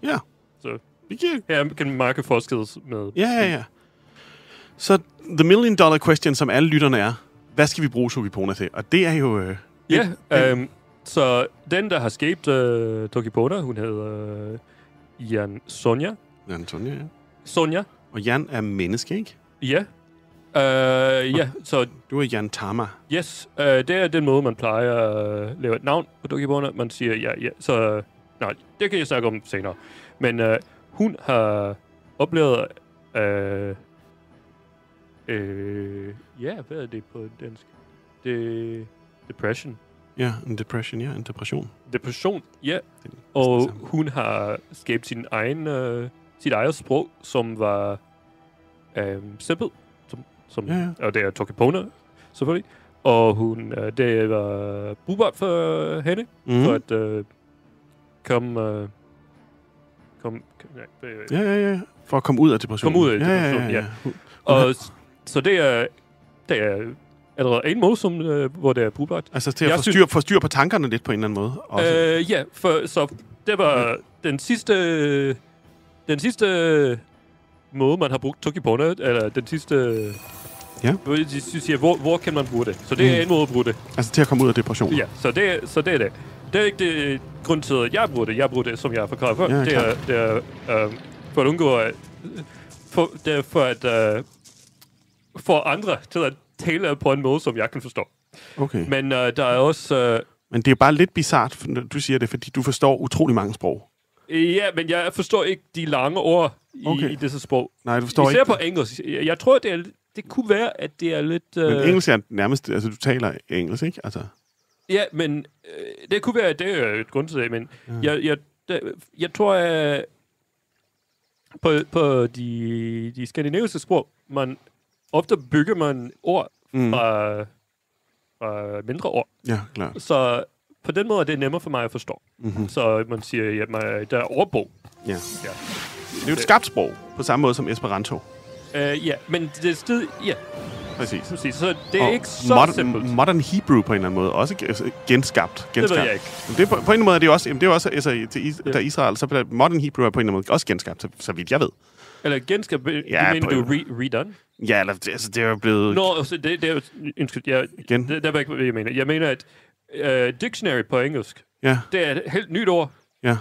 Ja. Så Vi giver... her kan marke forskes med. Ja. Så the million dollar question, som alle lytterne er, hvad skal vi bruge Tokipona til? Og det er jo... Så den, der har skabt Tokipona, hun hedder Jan Sonja. Antonia, ja. Sonja. Og Jan er menneske, ikke? Ja. Så Du er Jan Tama. yes, det er den måde, man plejer at lave et navn på Tokipona. Man siger ja, så... Nej, det kan jeg snakke om senere. Men hun har oplevet... hvad er det på dansk? Depression. Ja, en depression, ja. En depression. Depression, ja. Og hun har skabt sit eget sprog, som var simpelt. Ja. Og det er Tokipona, selvfølgelig. Og det var brugbart for hende, for at komme... Ja. For at komme ud af depressionen. Komme ud af depressionen, ja. Og så det er allerede en måde, hvor det er brugbart. Altså til at få styr på tankerne lidt på en eller anden måde. Så det var den sidste måde, man har brugt Tokipona, eller den sidste... Ja. De siger, hvor kan man bruge det? Så det er en måde at bruge det. Altså til at komme ud af depressionen. Ja, så det er det. Det er ikke det grund til, at jeg bruger det. Jeg bruger det, som jeg har forklaret før. Ja, det er for at undgå at... Det er for at... få andre til at tale på en måde, som jeg kan forstå. Okay. Men der er også... Men det er bare lidt bizart, når du siger det, fordi du forstår utrolig mange sprog. Ja, men jeg forstår ikke de lange ord i disse sprog. Nej, du forstår Især ikke. på engelsk. Jeg tror, det kunne være, at det er lidt... Men engelsk er nærmest... Altså, du taler engelsk, ikke? Altså... Ja, men det kunne være, at det er et grund til det, men jeg tror, at på de skandinaviske sprog, ofte bygger man ord fra mindre ord. Ja, klart. Så på den måde er det nemmere for mig at forstå. Mm-hmm. Så man siger, at der er ordbog. Ja. Det er jo et skabt sprog, på samme måde som Esperanto. Ja, men det er stadig... Ja. Præcis. Så det er ikke så simpelt. Modern Hebrew på en eller anden måde. Også genskabt. Det ved jeg ikke. Det på en eller anden måde er det også... Jamen, det er også der Israel, så Modern Hebrew er på en eller anden måde også genskabt, så vidt jeg ved. Eller genskabt, mener du redone? Ja, altså det er jo blevet... Nå, så det er jo... Undskyld, det var ikke, hvad jeg mener. Jeg mener, at dictionary på engelsk, det er et helt nyt ord. Ja.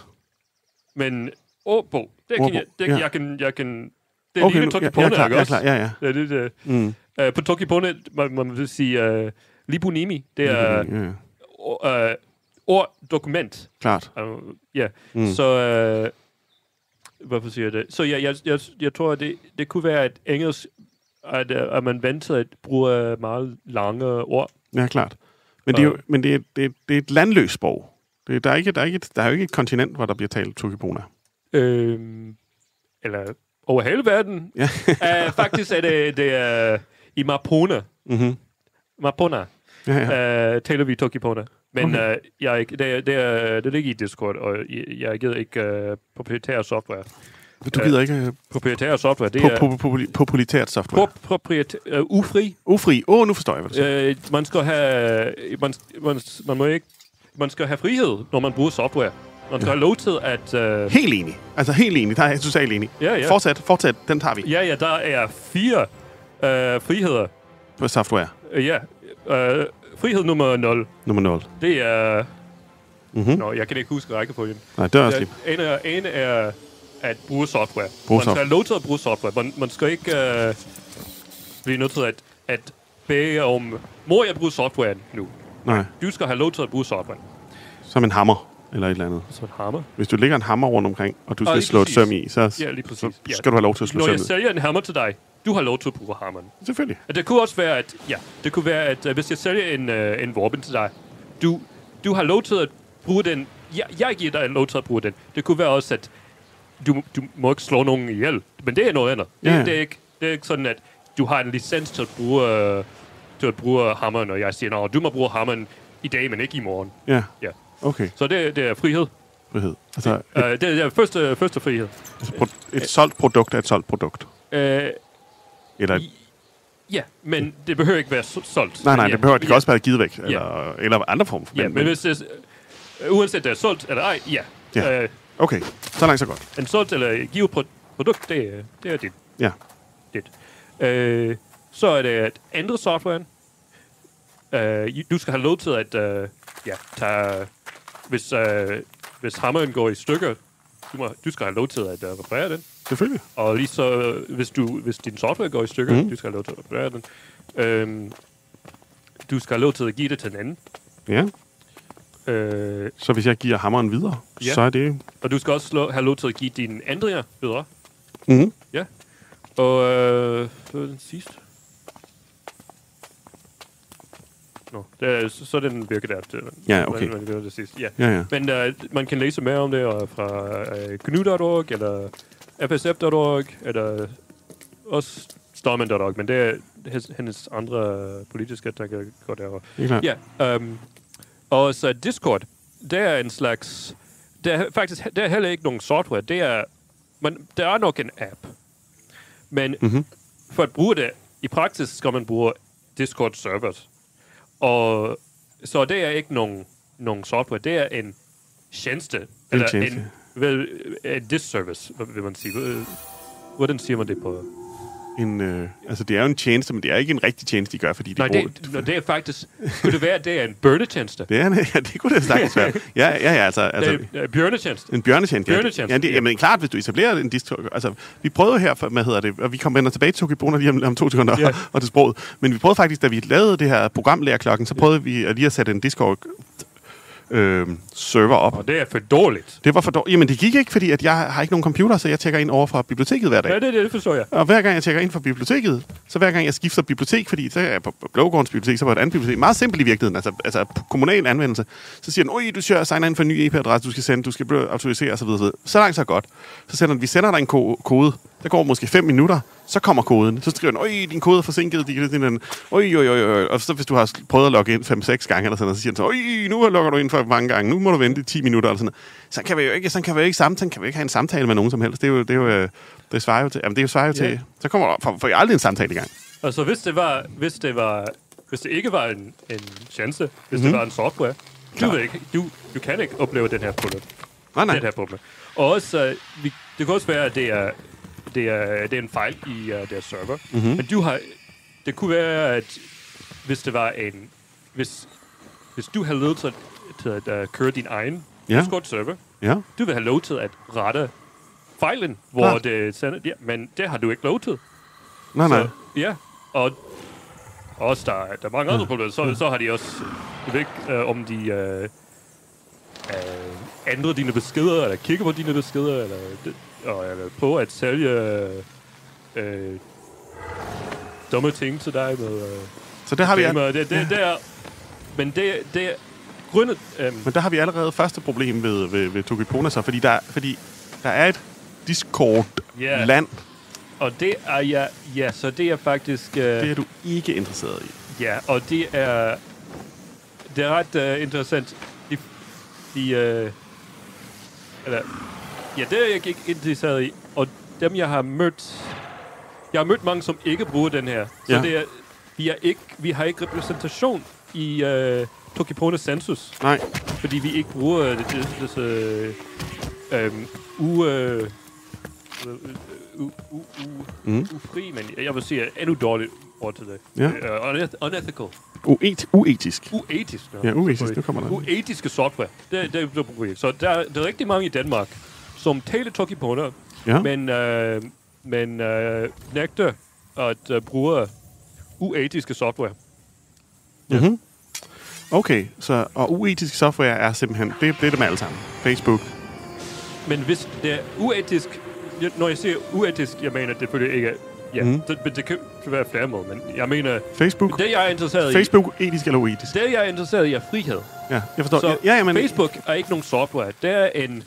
Men ordbog, det kan jeg kan... Det er lige Tokipona, ikke også? Ja. Det. På Tokipona, man vil sige Libunimi. Det er ord-dokument. Klart. Så... hvorfor siger jeg det? Så jeg tror, at det kunne være, at engelsk... At man venter at bruge meget lange ord. Ja, klart. Men det er et landløst sprog. Der er jo ikke et kontinent, hvor der bliver talt Tokipona. Eller... Over hele verden. Ja. Faktisk er det i Mapona. Mm-hmm. Mapona. Taler vi Tokipona. Men jeg er ikke, det ligger i Discord, og jeg gider ikke proprietær software. Du gider ikke... proprietær software, det er... Populitært software. Ufri. Ufri. Nu forstår jeg, hvad du siger. Man skal have... Man skal have frihed, når man bruger software. Man skal have lov til at... Helt enig. Altså helt enig. Der er jeg totalt enig. Ja. Fortsæt. Den tager vi. Ja, der er 4 friheder. På software. Frihed nummer 0. Nummer 0. Det er... Nå, jeg kan ikke huske rækkefølgen. Nej, det er også lige. En er at bruge software. Man skal have lov til at bruge software. Man skal ikke blive nødt til at bede om... Må jeg bruge software nu? Nej. Du skal have lov til at bruge software. Som en hammer. Eller et eller andet. Så en hammer? Hvis du lægger en hammer rundt omkring, og du skal slå et søm i, så skal du have lov til at slå søm i. Når jeg sælger en hammer til dig, du har lov til at bruge hammeren. Selvfølgelig. Det kunne også være, at hvis jeg sælger en våben til dig, du har lov til at bruge den. Jeg giver dig lov til at bruge den. Det kunne være også, at du må ikke slå nogen ihjel. Men det er noget andet. Det er ikke sådan, at du har en licens til at bruge hammeren, og jeg siger, du må bruge hammeren i dag, men ikke i morgen. Ja. Okay. Så det er frihed. frihed? Altså, det er første frihed. altså et solgt produkt er et solgt produkt. Eller Ja, men det behøver ikke være solgt. nej, ja, det behøver. Det kan også være givet væk. Ja. Eller andre former. Ja, men hvis det, uanset det er solgt eller ej, ja. Ja. Okay, så langt så godt. En solgt eller givet produkt, det er dit. Ja. Så er det at ændre softwaren. Du skal have lov til at tage... Hvis hammeren går i stykker, du skal have lov til at reparere den. Selvfølgelig. Og lige så, hvis din software går i stykker, du skal have lov til at reparere den. Du skal have lov til at give det til en anden. Ja. Så hvis jeg giver hammeren videre, så er det... Og du skal også have lov til at give dine ændringer videre. Mhm. Ja. Og hvad var den sidste? Så den virker der. Ja, okay. Det sidste. Ja. Ja. Men man kan læse mere om det fra GNU.org, eller FSF.org, eller også Stallman.org, men det er hendes andre politiske, der kan gå derovre. Ja. Og så Discord, det er en slags... Det er heller ikke nogen software. Der er nok en app. Men for at bruge det, i praksis skal man bruge Discord servers. Og så det er ikke nogen software. Det er en tjeneste. En disservice, vil man sige. Hvordan siger man det på... Altså, det er jo en tjeneste, men det er ikke en rigtig tjeneste, de gør, fordi de bruger... det er faktisk... Skulle det være, at det er en bjørnetjeneste? Det kunne det sagtens være. Ja, altså... Det er bjørnetjeneste. En bjørnetjeneste. Ja, men klart, hvis du etablerer en Discord... Altså, vi prøvede her, og vi kommer tilbage til Tokibona lige om 2 sekunder, og det sproget. Men vi prøvede faktisk, da vi lavede det her program Lærerklokken, så prøvede vi lige at sætte en Discord... server op. Og det er for dårligt. Det var for dårligt. Jamen, det gik ikke, fordi at jeg har ikke nogen computer, så jeg tjekker ind over fra biblioteket hver dag. Ja, det forstår jeg. Og hver gang jeg tjekker ind fra biblioteket, så hver gang jeg skifter bibliotek, fordi så er jeg på Blågårdens bibliotek, så på et andet bibliotek. Meget simpelt i virkeligheden, altså kommunal anvendelse. Så siger den, du signer ind for en ny EP-adresse, du skal sende, du skal autorisere osv. Så langt så godt. Så sender den, vi sender dig en kode. Der går måske 5 minutter, så kommer koden. Så skriver den, din kode er forsinket. Og så hvis du har prøvet at logge ind 5-6 gange, eller sådan, så siger den så, nu logger du ind for mange gange, nu må du vente 10 minutter, eller sådan noget. Så kan vi jo ikke have en samtale med nogen som helst. Det svarer jo til, så kommer der for aldrig en samtale i gang. Altså hvis det ikke var en tjeneste, hvis det var en software, du kan ikke opleve den her problem. Nej. Den her problem. Og også, det kan også være, at det er en fejl i deres server. Men det kunne være, at hvis det var hvis du havde lov til at køre din egen Discord-server, du vil have lov til at rette fejlen, hvor det sender... Ja, men det har du ikke lov til. Nej. Ja, og også der er mange andre problemer. Så har de også... Jeg ved ikke, om de ændrer dine beskeder, eller kigger på dine beskeder, eller prøver at sælge dumme ting til dig med... Så det har vi... Men det er grundet... Men der har vi allerede første problem ved Tokibona, så, fordi der er et Discord-land. Og det er så det er faktisk... det er du ikke interesseret i. Ja, og det er ret interessant. Det er jeg ikke interesseret i. Og dem, jeg har mødt mange, som ikke bruger den her. Så det er, vi har ikke repræsentation i Tokibona Census. Nej. Fordi vi ikke bruger ufri, men jeg vil sige endnu dårligt ord til det. Ja. Unethical. Uetisk. Uetisk. Ja, uetisk. Nu kommer der. Uetiske software. Det er brugt. Så der er rigtig mange i Danmark, som taler Tokibona, men nægter at bruge uetiske software. Ja. Mm-hmm. Okay, og uetisk software er simpelthen, det er dem alle sammen. Facebook. Men hvis det er uetisk, når jeg siger uetisk, jeg mener, det selvfølgelig ikke er, det kan være flere måder, men jeg mener... Facebook? Det, jeg er interesseret i... Facebook, etisk eller uetisk? Det, jeg er interesseret i, er frihed. Ja, jeg forstår. Så men Facebook er ikke nogen software. Det er en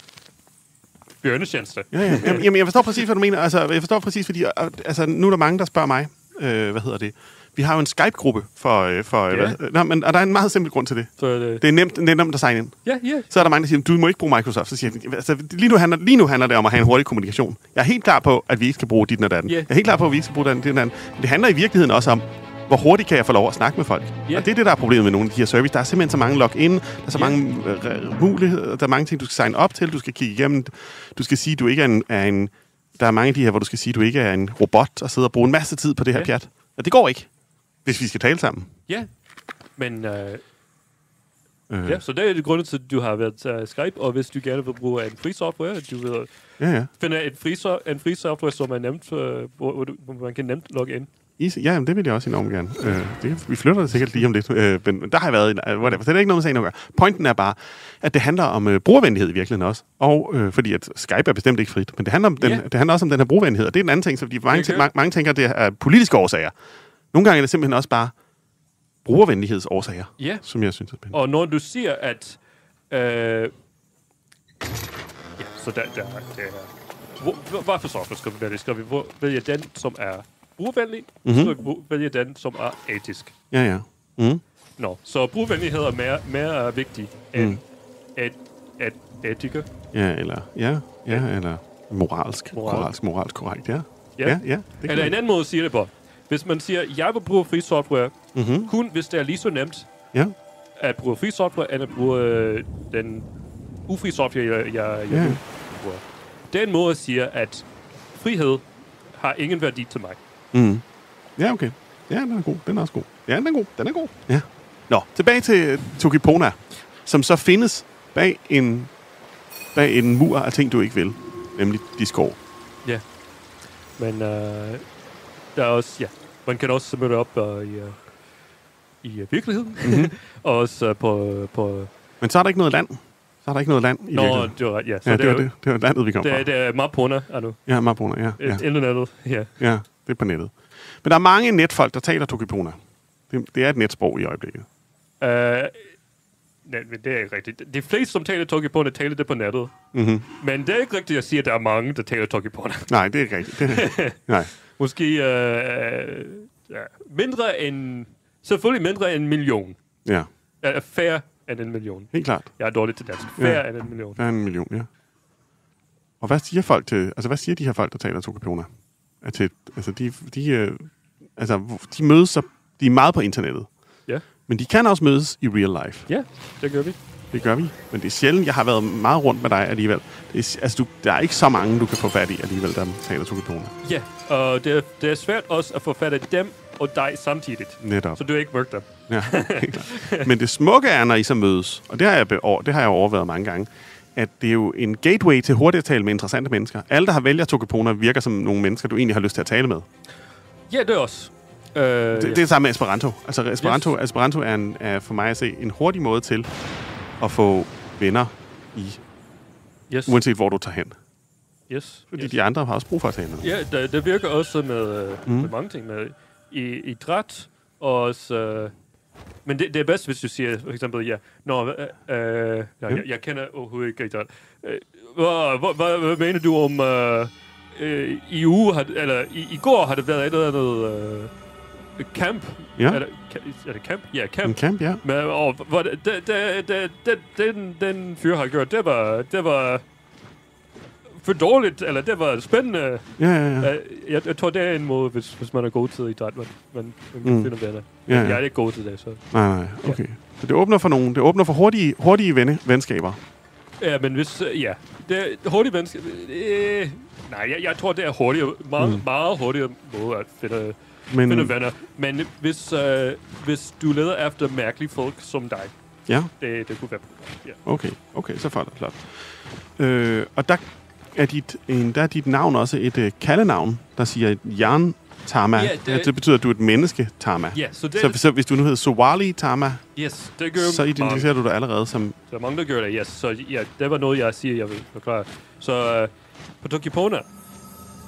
bjørnetjeneste. Jamen, jeg forstår præcis, hvad du mener. Altså, jeg forstår præcis, fordi nu er der mange, der spørger mig, Vi har jo en Skype-gruppe men der er en meget simpel grund til det. Det er nemt at signe ind. Ja. Så er der mange, der siger, du må ikke bruge Microsoft. Så siger jeg, altså, lige nu handler det om at have en hurtig kommunikation. Jeg er helt klar på, at vi ikke skal bruge dit og datten. Jeg er helt klar på, at vi ikke skal bruge den. Men det handler i virkeligheden også om, hvor hurtigt kan jeg få lov at snakke med folk. Og det er det, der er problemet med nogle af de her service. Der er simpelthen så mange login, der er så mange muligheder, der er mange ting, du skal signe op til, du skal kigge igennem, du skal sige, du ikke er en der er mange af de her, hvor du skal sige, du ikke er en robot og sidde og bruge en masse tid på det her pjat. Og det går ikke, hvis vi skal tale sammen. Ja, men så det er det grunde til, at du har været Skype, og hvis du gerne vil bruge en fri software, du vil finde en fri software, som er nemt, hvor man kan nemt logge ind. Easy. Ja, det vil jeg også enormt gerne. Vi flytter det sikkert lige om lidt. Men der har jeg været whatever. Så det er ikke noget med sagen at gøre. Pointen er bare, at det handler om brugervenlighed i virkeligheden også. Og fordi at Skype er bestemt ikke frit. Men det handler, det handler også om den her brugervenlighed. Og det er en anden ting, fordi mange tænker, at det er politiske årsager. Nogle gange er det simpelthen også bare brugervenlighedsårsager, som jeg synes er spændende. Og når du siger, at... så der hvorfor software skal vi vælge? Skal vi vælge den, som er brugervenlig, så vælge den, som er etisk. Ja. Så brugervenlighed er mere vigtig end etikker. Ja, eller moralsk korrekt, ja. Det eller en anden måde at sige det på. Hvis man siger, jeg vil bruge fri software, kun hvis det er lige så nemt at bruge fri software, end at bruge den ufri software, jeg bruger. Det er en måde at sige, at frihed har ingen værdi til mig. Ja, okay. Ja, den er god. Den er også god. Ja, den er god. Ja. Nå, tilbage til Tokipona, som så findes bag en mur af ting, du ikke vil. Nemlig Discord. Ja. Men der er også, man kan også møde op i virkeligheden. Og også på... Men så er der ikke noget land. I virkeligheden. Det var ret, ja. Så det var landet, vi kom fra. Det er Mapona, er nu. Ja, Mapona, ja. Internettet, ja. Ja, det er på nettet. Men der er mange netfolk, der taler Tokipona. Det er et netsprog i øjeblikket. Nej, men det er ikke rigtigt. De fleste, som taler Tokipona, taler det på nettet. Men det er ikke rigtigt at sige, at der er mange, der taler Tokipona. Nej, det er ikke rigtigt. Nej. Måske mindre end... Selvfølgelig mindre end 1 million. Ja. Færre end 1 million. Helt klart. Jeg er dårlig til dansk. Færre end 1 million. Færre end 1 million, ja. Og hvad siger folk hvad siger de her folk, der taler Tokipona? De mødes så... De er meget på internettet. Ja. Men de kan også mødes i real life. Ja, det gør vi. Det gør vi. Men det er sjældent, jeg har været meget rundt med dig alligevel. Der er ikke så mange, du kan få fat i alligevel, der taler Tokipona. Ja, og det er svært også at få fat i dem og dig samtidigt. Netop. Så du ikke mørkt dem. Ja, men det smukke er, når I så mødes, og det har jeg overvejet mange gange, at det er jo en gateway til hurtigt at tale med interessante mennesker. Alle, der har vælget Tokipona, virker som nogle mennesker, du egentlig har lyst til at tale med. Ja, det er også. Det er samme med Esperanto. Altså Esperanto er for mig at se en hurtig måde til at få venner uanset hvor du tager hen. Fordi de andre har også brug for at tage hen. Ja, det virker også med mange ting. Med idræt og også... men det er bedst, hvis du siger, for eksempel, jeg kender overhovedet ikke idræt. Hvad mener du om... i går har det været et eller andet... camp. Ja. Er det camp? Ja, camp. En camp, ja. Men, den fyr har gjort, det var for dårligt, eller det var spændende. Ja. Jeg tror, det er en måde, hvis man er god til idræt, man finder venner. Ja. Jeg er ikke god til det, så... Nej, okay. Så det åbner for nogen. Det åbner for hurtige venskaber. Ja, men hvis... det er hurtige venskaber... nej, jeg tror, det er hurtigere, meget hurtigere måde at finde venner. Men hvis du leder efter mærkelige folk som dig, det kunne være ja. Okay, så flot. Og der er dit navn også et kaldenavn, der siger Jan Tama. Det betyder, at du er et menneske, Tama. Så hvis du nu hedder Sowali Tama, så identificerer du dig allerede som... Der er mange, der gør det, Så det var noget, jeg vil forklare. Så på Tokipona,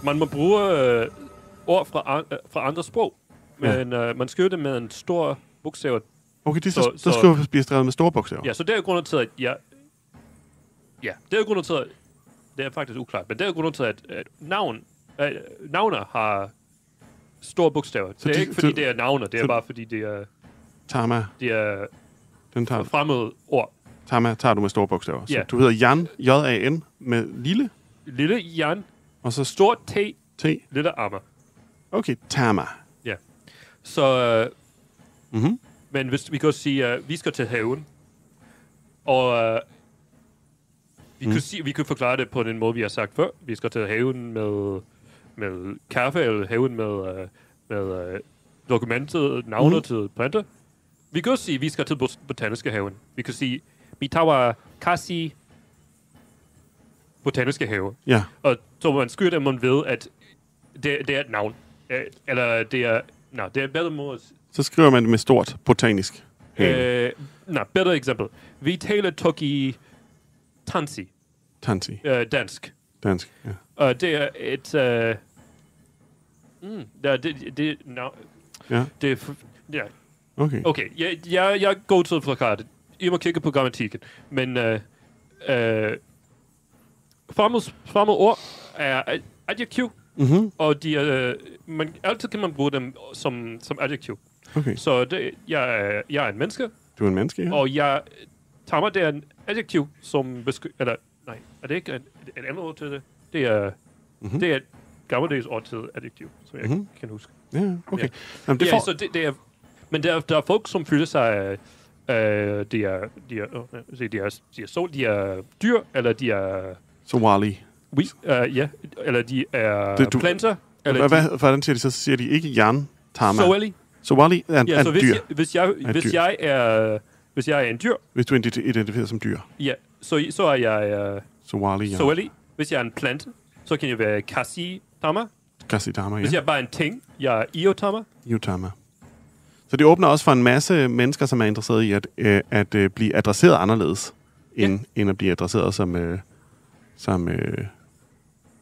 man må bruge ord fra andre sprog, men man skriver det med en stor bogstav. Okay, så bliver skrevet med store bogstaver. Ja, så det er grunden til, at det er grunden til, at det er faktisk uklart, men det er grunden til, at navne har store bogstaver. Det er ikke, fordi det er navne. Det er bare, fordi det er... Tama. Det er Den tager, fremmede ord. Tama tager du med store bogstaver. Så Ja. du hedder Jan, J-A-N, med lille, Lille Jan, og så stort T, T. lille Amma. Okay, Tama. Ja. Så... Mhm. Men hvis vi kan også sige, vi skal til haven. Og vi kan forklare det på den måde, vi har sagt før. Vi skal til haven med kaffe, eller haven med dokumentet, navnet til printer. Vi kan også sige, at vi skal til botaniske haven. Vi kan sige, vi tager Kasi botaniske have. Ja. Og så man skyder dem, man ved, at det er et navn. Eller det er... Nej, det er et bedre måde. Så skriver man det med stort botanisk. Bedre eksempel. Vi taler Toki Tansi. Tansi. Dansk. Dansk, ja. Og det er et... Ja. Okay. Okay, jeg går til at forklare det. I må kigge på grammatikken. Men fremmede ord er adjektiv, og de er, altid kan man bruge dem som adjektiv. Okay. Så jeg er en menneske, Du er en menneske, ja? og jeg tager mig, det er en adjektiv, som eller nej, er det ikke et andet ord til det? Det er et gammeldags ord til adjektiv, som jeg kan huske. Ja, okay. Ja. Jamen, Så det er, men der er folk, som føler sig, de er dyr, eller de er... Sowali. Eller de er planter. Eller hvordan siger de så? Siger de ikke Jan, Tama? Sowali. Sowali er Ja, så dyr. Hvis jeg er en dyr... Hvis du identificerer som dyr. Ja, så er jeg... Sowali, ja. Sowali. Hvis jeg er en plante, så kan jeg være Kasi Tama. Kasi Tama, ja. Hvis jeg er bare en ting, jeg er Iotama. Iotama. Så det åbner også for en masse mennesker, som er interesseret i at blive adresseret anderledes, end at blive adresseret som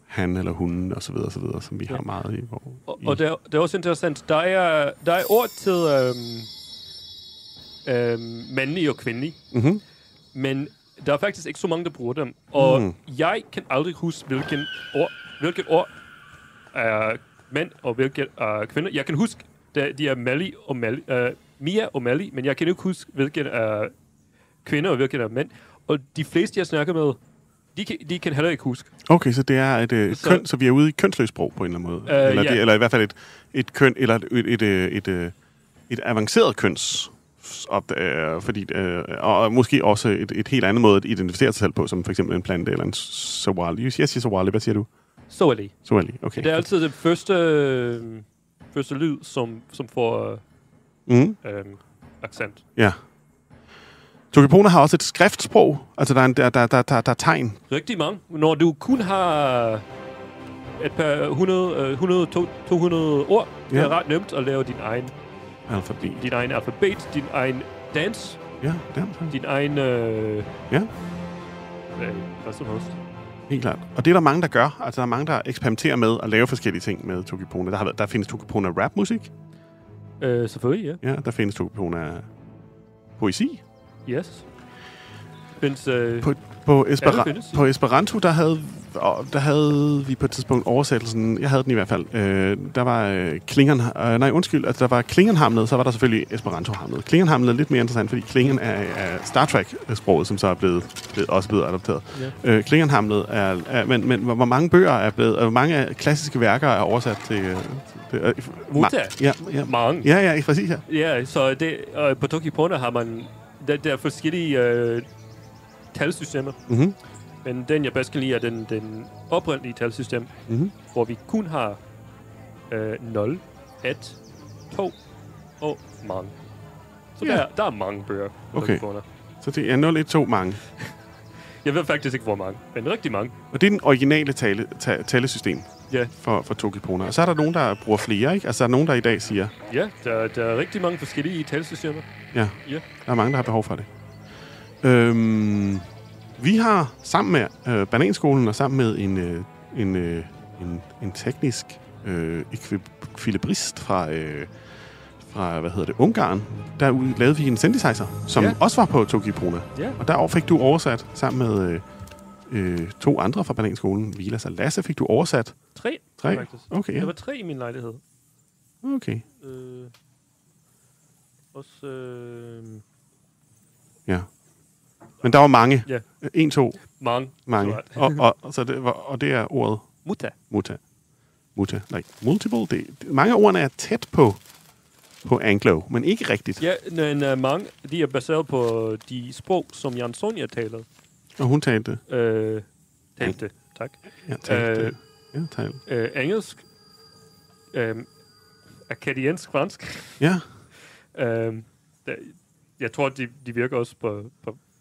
han eller hun, og så videre, som vi har meget i. Og det er også interessant. Der er ord til mandlig og kvindelig, men der er faktisk ikke så mange, der bruger dem. Og jeg kan aldrig huske, hvilket ord er mænd, og hvilket er kvinder. Jeg kan huske, de er Mia og Mali, men jeg kan ikke huske, hvilket er kvinder, og hvilket er mænd. Og de fleste, jeg snakker med, de kan heller ikke huske. Okay, så det er et køn, så vi er ude i kønsløst sprog på en eller anden måde. Eller i hvert fald et køn, eller et avanceret køns. Og måske også et helt andet måde at identificere sig selv på, som for eksempel en plante eller en sowali. Jeg siger sowali, hvad siger du? Sowali. Sowali, okay. Det er altid den første lyd, som får accent. Ja. Tokipona har også et skriftsprog. Altså, der er tegn. Rigtig mange. Når du kun har et par 200 ord, det er ret nemt at lave din egen alfabet. Din egen alfabet, din egen dans. Ja, dans. Din egen... hvad som helst. Helt klart. Og det er der mange, der gør. Altså, der er mange, der eksperimenterer med at lave forskellige ting med Tokipona. Der findes Tokipona rap-musik. Selvfølgelig, ja. Ja, der findes Tokipona poesi. Yes. Findes, på Esperanto, der havde vi på et tidspunkt oversættelsen. Jeg havde den i hvert fald. Der var der var Klingenhamnet, så var der selvfølgelig Esperanto-hamnet. Klingenhamnet er lidt mere interessant, fordi Klingen er Star Trek-sproget, som så er også blevet adopteret. Yeah. Klingenhamnet er men hvor mange bøger er blevet, hvor mange klassiske værker er oversat til mange. Ja, præcis. Ja, så det på Tokipona har man der er forskellige talsystemer. Men den, jeg bedst kan lide, er den oprindelige talsystem, hvor vi kun har 0, 1, 2 og mange. Så der er mange bøger. Okay. Så det er 0, 1, 2 mange. Jeg ved faktisk ikke, hvor mange, men rigtig mange. Og det er den originale talesystem for Tokipona. Og så er der nogen, der bruger flere, ikke? Altså, der er nogen, der i dag siger... Ja, der er rigtig mange forskellige talsystemer. Ja, der er mange, der har behov for det. Vi har sammen med Bananskolen og sammen med en teknisk ekvilibrist fra Ungarn, der lavede vi en synthesizer, som også var på Tokipona. Og der fik du oversat sammen med 2 andre fra Bananskolen, Vilas og Lasse, fik du oversat. 3. Okay, ja. Der var 3 i min lejlighed. Okay. Også... Ja. Men der var mange. Ja. 1, 2. Mange. Og det er ordet Muta. muta. Like multiple. Mange af ordene er tæt på anglo, men ikke rigtigt. Ja, men mange de er baseret på de sprog, som Jan Sonja taler. Og hun talte. Talte, tak. Ja, talte. Engelsk. Akadiensk fransk. Ja. Jeg tror, de virker også på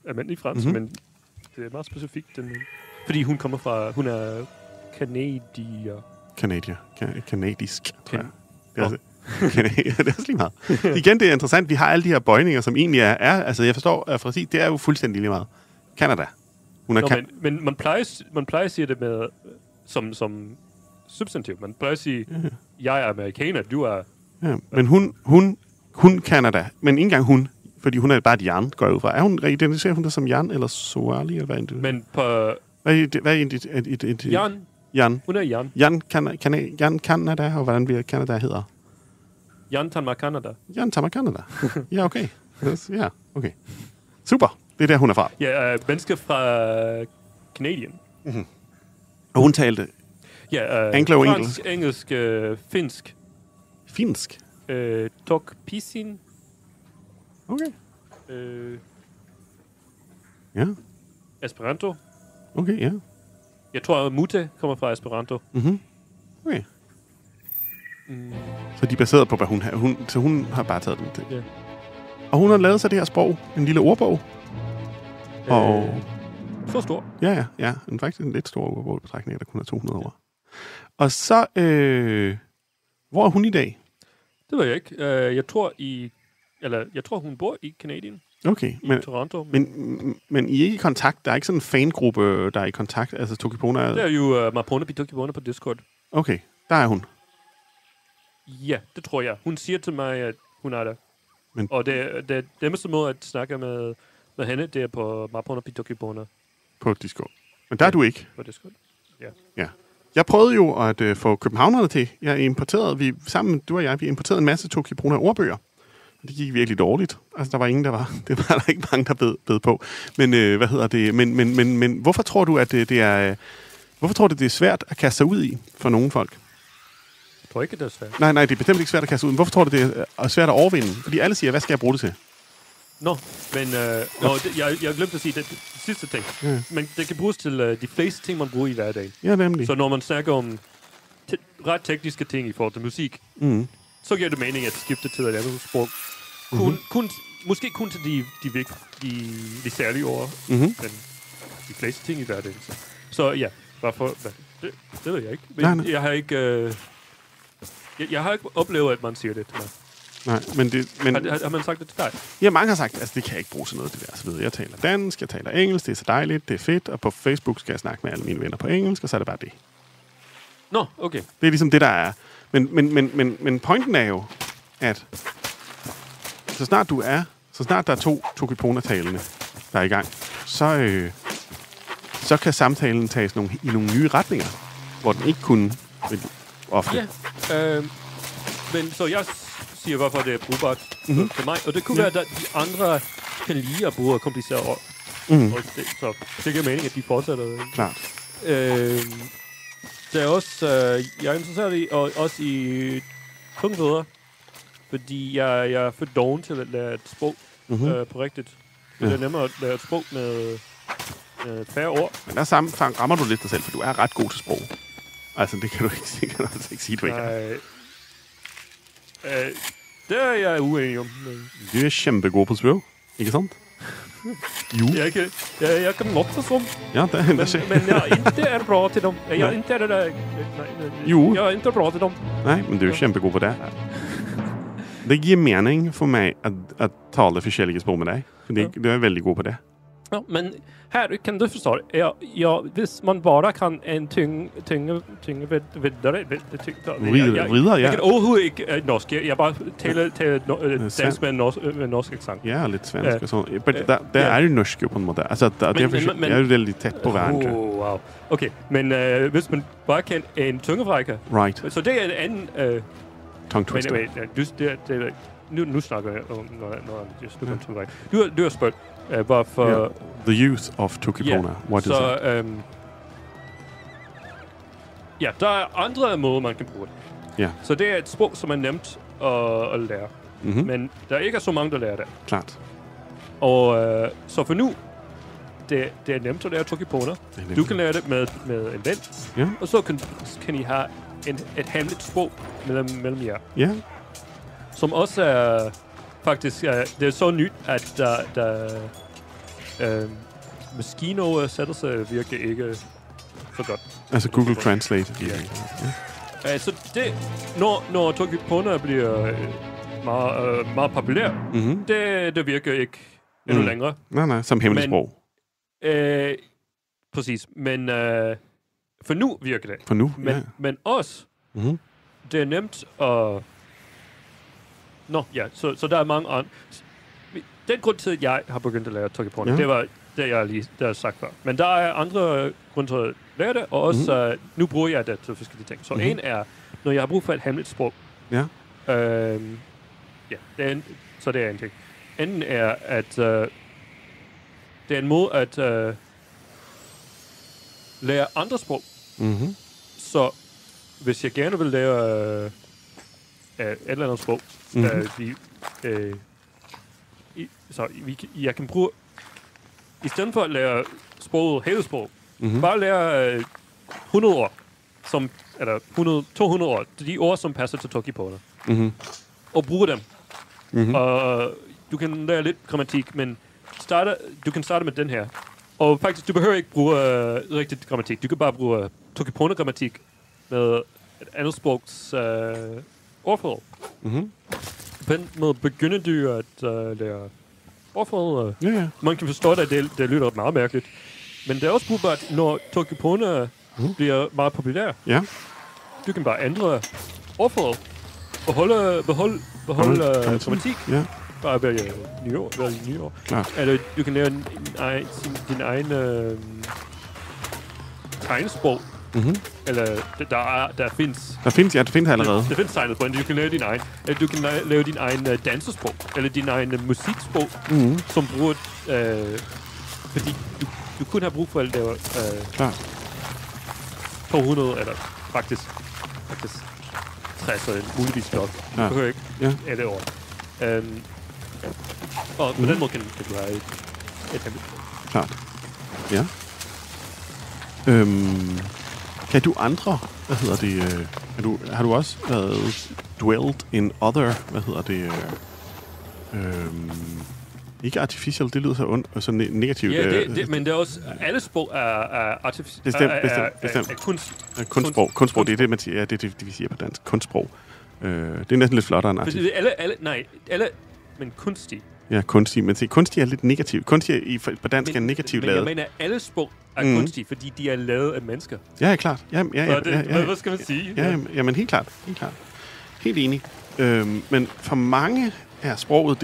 almindelig fransk, men det er meget specifikt. Fordi hun kommer fra... Hun er Kanadisk. Det er også lige meget. Igen, det er interessant. Vi har alle de her bøjninger, som egentlig er altså jeg forstår, at Frasi, det er jo fuldstændig lige meget. Canada. Hun er men man plejer at sige det med som substantiv. Man plejer at sige, jeg er amerikaner, du er... Ja, men hun Canada. Men ikke engang hun, fordi hun er bare et Jan, går jeg ud fra. Identificerer hun det som Jan eller Soali, eller hvad er det? Men på... Hvad er Jan. Jan. Hun er Jan. Jan Canada, og hvordan bliver Canada hedder? Jan Tamar Canada. Jan Tamar Canada. Ja, okay. Ja, okay. Super. Det er der, hun er fra. Ja, menneske fra Canadian. Mm-hmm. Og hun talte anglo-engelsk. Engelsk, finsk. Finsk? Tok pisin. Okay. Ja. Esperanto. Okay, ja. Jeg tror, Mute kommer fra Esperanto. Mhm. Okay. Så de er baseret på, hvad hun har. Så hun har bare taget dem til. Ja. Og hun har lavet sig det her sprog. En lille ordbog. Og... Så stor. Ja. Men faktisk en lidt stor ordbog, betragtning af, der kun er 200 ord. Og så... hvor er hun i dag? Det ved jeg ikke. Jeg tror, hun bor i Canadien. Okay. I Toronto. Men I er ikke i kontakt? Der er ikke sådan en fangruppe, der er i kontakt? Altså Tokipona er... Det er jo Mapona Pitokipona på Discord. Okay. Der er hun. Ja, det tror jeg. Hun siger til mig, at hun er der. Men... Og det nemmeste måde at snakke med hende, det er på Mapona Pitokipona. På Discord. Men der er du ikke? På Discord, ja. Jeg prøvede jo at få københavnerne til. Du og jeg, vi importerede en masse Tokipona ordbøger. Det gik virkelig dårligt. Altså, der var ingen, det var der ikke mange, der bed på. Men, Men hvorfor tror du, at det er... Hvorfor tror du, det er svært at kaste sig ud i for nogle folk? Jeg tror ikke, det er svært. Nej, det er bestemt ikke svært at kaste sig ud. Men hvorfor tror du, det er svært at overvinde? Fordi alle siger, hvad skal jeg bruge det til? Jeg glemte at sige det sidste ting. Ja. Men det kan bruges til de fleste ting, man bruger i hverdagen. Ja, nemlig. Så når man snakker om ret tekniske ting i forhold til musik, så giver det mening at skifte til et andet sprog. Måske kun til de særlige ord, men de fleste ting i hverdagen. Så ja, hvorfor? Det ved jeg ikke. Men jeg har ikke... Jeg har ikke oplevet, at man siger det til mig. Nej, men har man sagt det til dig? Ja, mange har sagt, altså det kan jeg ikke bruge til noget, det der. Så ved jeg taler dansk, jeg taler engelsk, det er så dejligt, det er fedt, og på Facebook skal jeg snakke med alle mine venner på engelsk, og så er det bare det. Nå, okay. Det er ligesom det, der er. Men pointen er jo, at så snart der er 2 Tokipona-talende, der er i gang, så kan samtalen tages i nogle nye retninger, hvor den ikke kunne ofte. Ja, men så jeg siger, hvorfor det er brugbart for mig. Og det kunne være, at de andre kan lide at bruge komplicerede ord. Så det giver mening, at de fortsætter. Klart. Det er også, jeg er interesseret i, og også i tungveder, fordi jeg er for doven til at lære et sprog på rigtigt. Det er nemmere at lære et sprog med færre ord. Men der rammer du lidt dig selv, for du er ret god til sprog. Altså, det kan du ikke sige, du ikke er. Det er jeg uenig om. Du er kjempegod på sprog, ikke sant? Jo. Jeg kan låtsas som. Ja, det er men jeg inte är bra till dem. Jag inte är det där. Jo. Jag är inte bra till dem. Nej, men du er kjempegod på det. Det giver mening for mig at tale forskellige sprog med dig. Fordi du er veldig god på det. Ja, men här kan du förstå. Hvis man bara kan en tynge vidare. Videre, ja. Jeg kan overhovedet ikke norsk. Jeg bare taler dansk med en norsk accent. Ja, lidt svensk og sådan. Der er jo norsk på en måde. Altså, det er jo veldig tæt på hverandre. Wow. Okay, men hvis man bare kan en tungevrækker. Right. Så det er en anden tongue twister. Nu snakker jeg om noget du har spurgt, hvorfor... The youth of Toki-Pona. What is it? Der er andre måder, man kan bruge det. Ja. Så det er et sprog, som er nemt at lære. Mm-hmm. Men der er ikke så mange, der lærer det. Klart. Og så for nu, det er nemt at lære Toki-Pona. Du kan lære det med en ven. Ja. Og så kan I have et hemmeligt sprog mellem jer. Ja. Som også er faktisk... det er så nyt, at der maskinoversættelse virker ikke så godt. Altså Google Translate. Ja. Så det... Når Toki-Pona bliver meget populær, Mm-hmm. det virker ikke endnu længere. Nej, som hemmeligt sprog. Præcis. Men for nu virker det. For nu, Men også, det er nemt at... Så der er mange andre... Den grund til, at jeg har begyndt at lære Toki-Pona, det var det, jeg lige har sagt før. Men der er andre grunde til at lære det, og også nu bruger jeg det til forskellige ting. Så en er, når jeg har brug for et hemmeligt sprog. Ja. Så det er en ting. Anden er, at det er en måde at lære andre sprog. Mm-hmm. Så hvis jeg gerne vil lære et eller andet sprog, jeg kan bruge, i stedet for at lære sproget, hele sprog, bare lære 100 ord, eller 200 ord, de ord, som passer til Toki-Pona. Mm-hmm. Og bruge dem. Og du kan lære lidt grammatik, men du kan starte med den her. Og faktisk, du behøver ikke bruge rigtig grammatik. Du kan bare bruge Toki-Pona-grammatik med et andet sprogs ordforhold. Mm-hmm. På den måde begynder du at lære ordforhold. Ja. Man kan forstå det lyder meget mærkeligt. Men det er også brugbart, når Toki-Pona bliver meget populær. Ja. Du kan bare ændre ordforhold og beholde grammatik. Ja. Bare vælge nye ord. Klart. Eller du kan lave din egen tegnsprog. Mm-hmm. Eller der findes... Det findes allerede. Der findes tegnsprog, du kan lave din egen. Eller du kan lave din egen dansesprog. Eller din egen musiksprog, som bruger... fordi du kun har brug for at lave... Klart. 200, eller faktisk 60, eller muligvis nok. Du behøver ikke et år. Og på den måde kan du have et hemmeligt. Klart. Ja. Kan du andre, har du også været dwelled in other, ikke artificial, det lyder så ondt og så negativt. Ja, men det er også, alle sprog er artificielt. Bestemt. Kunstsprog, det er det, man siger, det vi siger på dansk. Kunstsprog. Det er næsten lidt flottere end artificielt. Alle, men kunstig. Ja, kunstig, men se, kunstig er lidt negativt. Kunstig på dansk er negativt lavet. Men jeg mener, alle sprog er kunstige, fordi de er lavet af mennesker. Ja, klart. Hvad skal man sige? Jamen, helt klart. Helt enig. Men for mange er sproget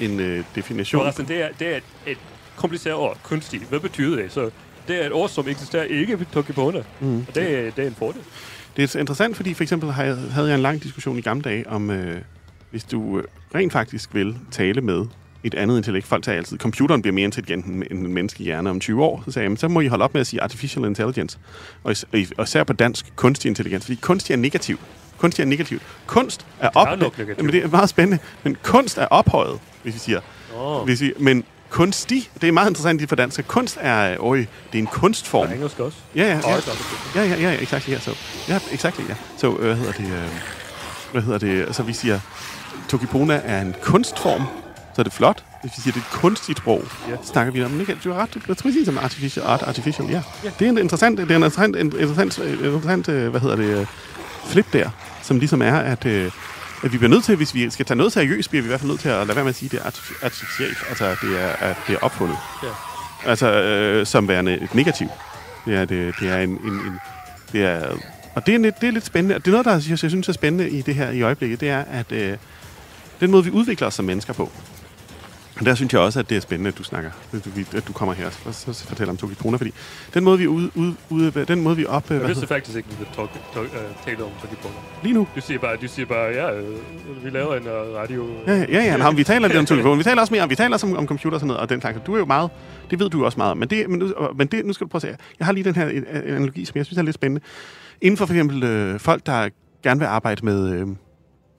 en definition. Forresten, det er et kompliceret ord, kunstig. Hvad betyder det? Så det er et ord, som eksisterer ikke ved Toki-Pona. Og det er en fordel. Det er interessant, fordi for eksempel havde jeg en lang diskussion i gamle dage om, hvis du rent faktisk vil tale med et andet intellekt. Folk tager altid, computeren bliver mere intelligent end en menneskelig hjerne om 20 år. Så sagde jeg, så må I holde op med at sige artificial intelligence. Og især på dansk, kunstig intelligens. Fordi kunstig er negativ. Kunst er ophøjet. Men det er meget spændende. Men kunst er ophøjet, hvis vi siger. Men kunstig, det er meget interessant for dansk. Kunst er, det er en kunstform. Og engelsk også. Ja, exactly. Så, så vi siger, Toki-Pona er en kunstform, så er det flot. Hvis vi siger, det er et kunstigt sprog, snakker vi om, du har ret, jeg tror, det er artificial, ja. Det er en interessant, flip der, som ligesom er, at vi bliver nødt til, hvis vi skal tage noget seriøst, bliver vi i hvert fald nødt til at lade være med at sige, at det er artificielt, altså at det er opfundet. Ja. Altså som værende et negativ. Og det er lidt spændende. Det er noget, der jeg synes er spændende i det her i øjeblikket, det er, at den måde, vi udvikler os som mennesker på, Og der synes jeg også, at det er spændende, at du snakker, at du kommer her og så fortæller om Toki Pona, fordi den måde, vi den måde, vi op... Jeg vidste faktisk ikke, at vi taler om Toki Pona. Lige nu? Du siger bare, ja, vi laver en radio... Ja, vi taler lidt om Toki Pona. Vi taler også mere vi taler også om computer og sådan noget, og den slags. Du er jo meget... Det ved du også meget om. Men nu skal du prøve at se. Jeg har lige den her analogi, som jeg synes er lidt spændende. Inden for eksempel folk, der gerne vil arbejde med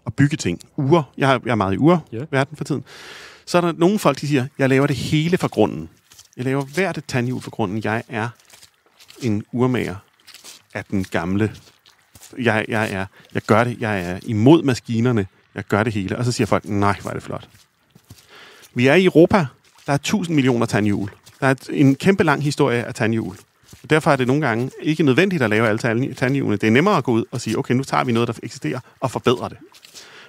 at bygge ting. Ure. Jeg er meget i ure-verden for tiden. Så er der nogle folk, der siger, jeg laver det hele fra grunden. Jeg laver hvert et tandhjul fra grunden. Jeg er en urmager af den gamle. Jeg gør det. Jeg er imod maskinerne. Jeg gør det hele. Og så siger folk, nej, hvor er det flot. Vi er i Europa. Der er 1000 millioner tandhjul. Der er en kæmpe lang historie af tandhjul. Og derfor er det nogle gange ikke nødvendigt at lave alle tandhjulene. Det er nemmere at gå ud og sige, okay, nu tager vi noget, der eksisterer, og forbedrer det.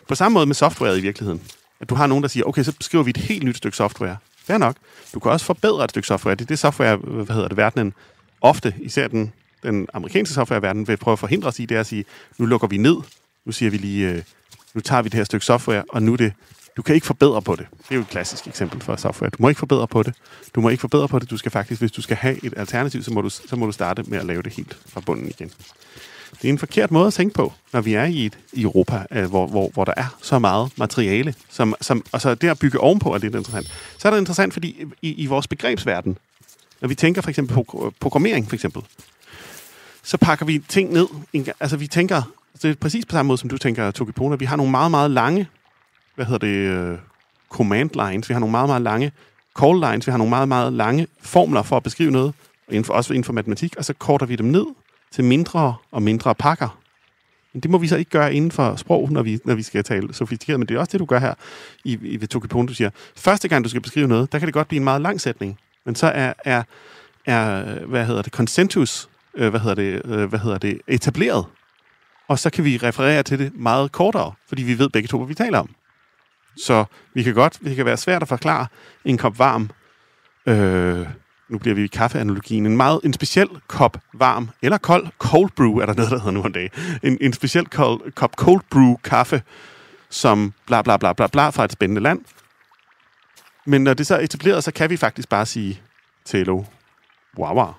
På samme måde med software i virkeligheden. At du har nogen, der siger, okay, så skriver vi et helt nyt stykke software. Fair nok. Du kan også forbedre et stykke software. Det er det software, verdenen ofte, især den amerikanske softwareverden, vil prøve at forhindre os i, det er at sige, nu lukker vi ned. Nu siger vi lige, nu tager vi det her stykke software, og nu er det, du kan ikke forbedre på det. Det er jo et klassisk eksempel for software. Du må ikke forbedre på det. Du skal faktisk, hvis du skal have et alternativ, så må du starte med at lave det helt fra bunden igen. Det er en forkert måde at tænke på, når vi er i Europa, hvor der er så meget materiale, og så det at bygge ovenpå er lidt interessant. Så er det interessant, fordi i vores begrebsverden, når vi tænker for eksempel på programmering, for eksempel, så pakker vi ting ned. Altså vi tænker, det er præcis på samme måde, som du tænker, Toki Pona. Vi har nogle meget, meget lange, command lines, vi har nogle meget, meget lange call lines, vi har nogle meget, meget lange formler for at beskrive noget, også inden for matematik, og så korter vi dem ned til mindre og mindre pakker. Men det må vi så ikke gøre inden for sprog, når vi skal tale sofistikeret, men det er også det, du gør her ved Toki Pona. Du siger, første gang du skal beskrive noget, der kan det godt blive en meget lang sætning, men så er konsensus, etableret, og så kan vi referere til det meget kortere, fordi vi ved begge to, hvad vi taler om. Så det kan være svært at forklare en kop varm, nu bliver vi i kaffeanalogien, en speciel kop varm, eller kold, cold brew, er der noget, der hedder nu en dag. En speciel kop cold brew kaffe, som bla bla bla bla bla fra et spændende land. Men når det så er etableret, så kan vi faktisk bare sige Telo Wawa.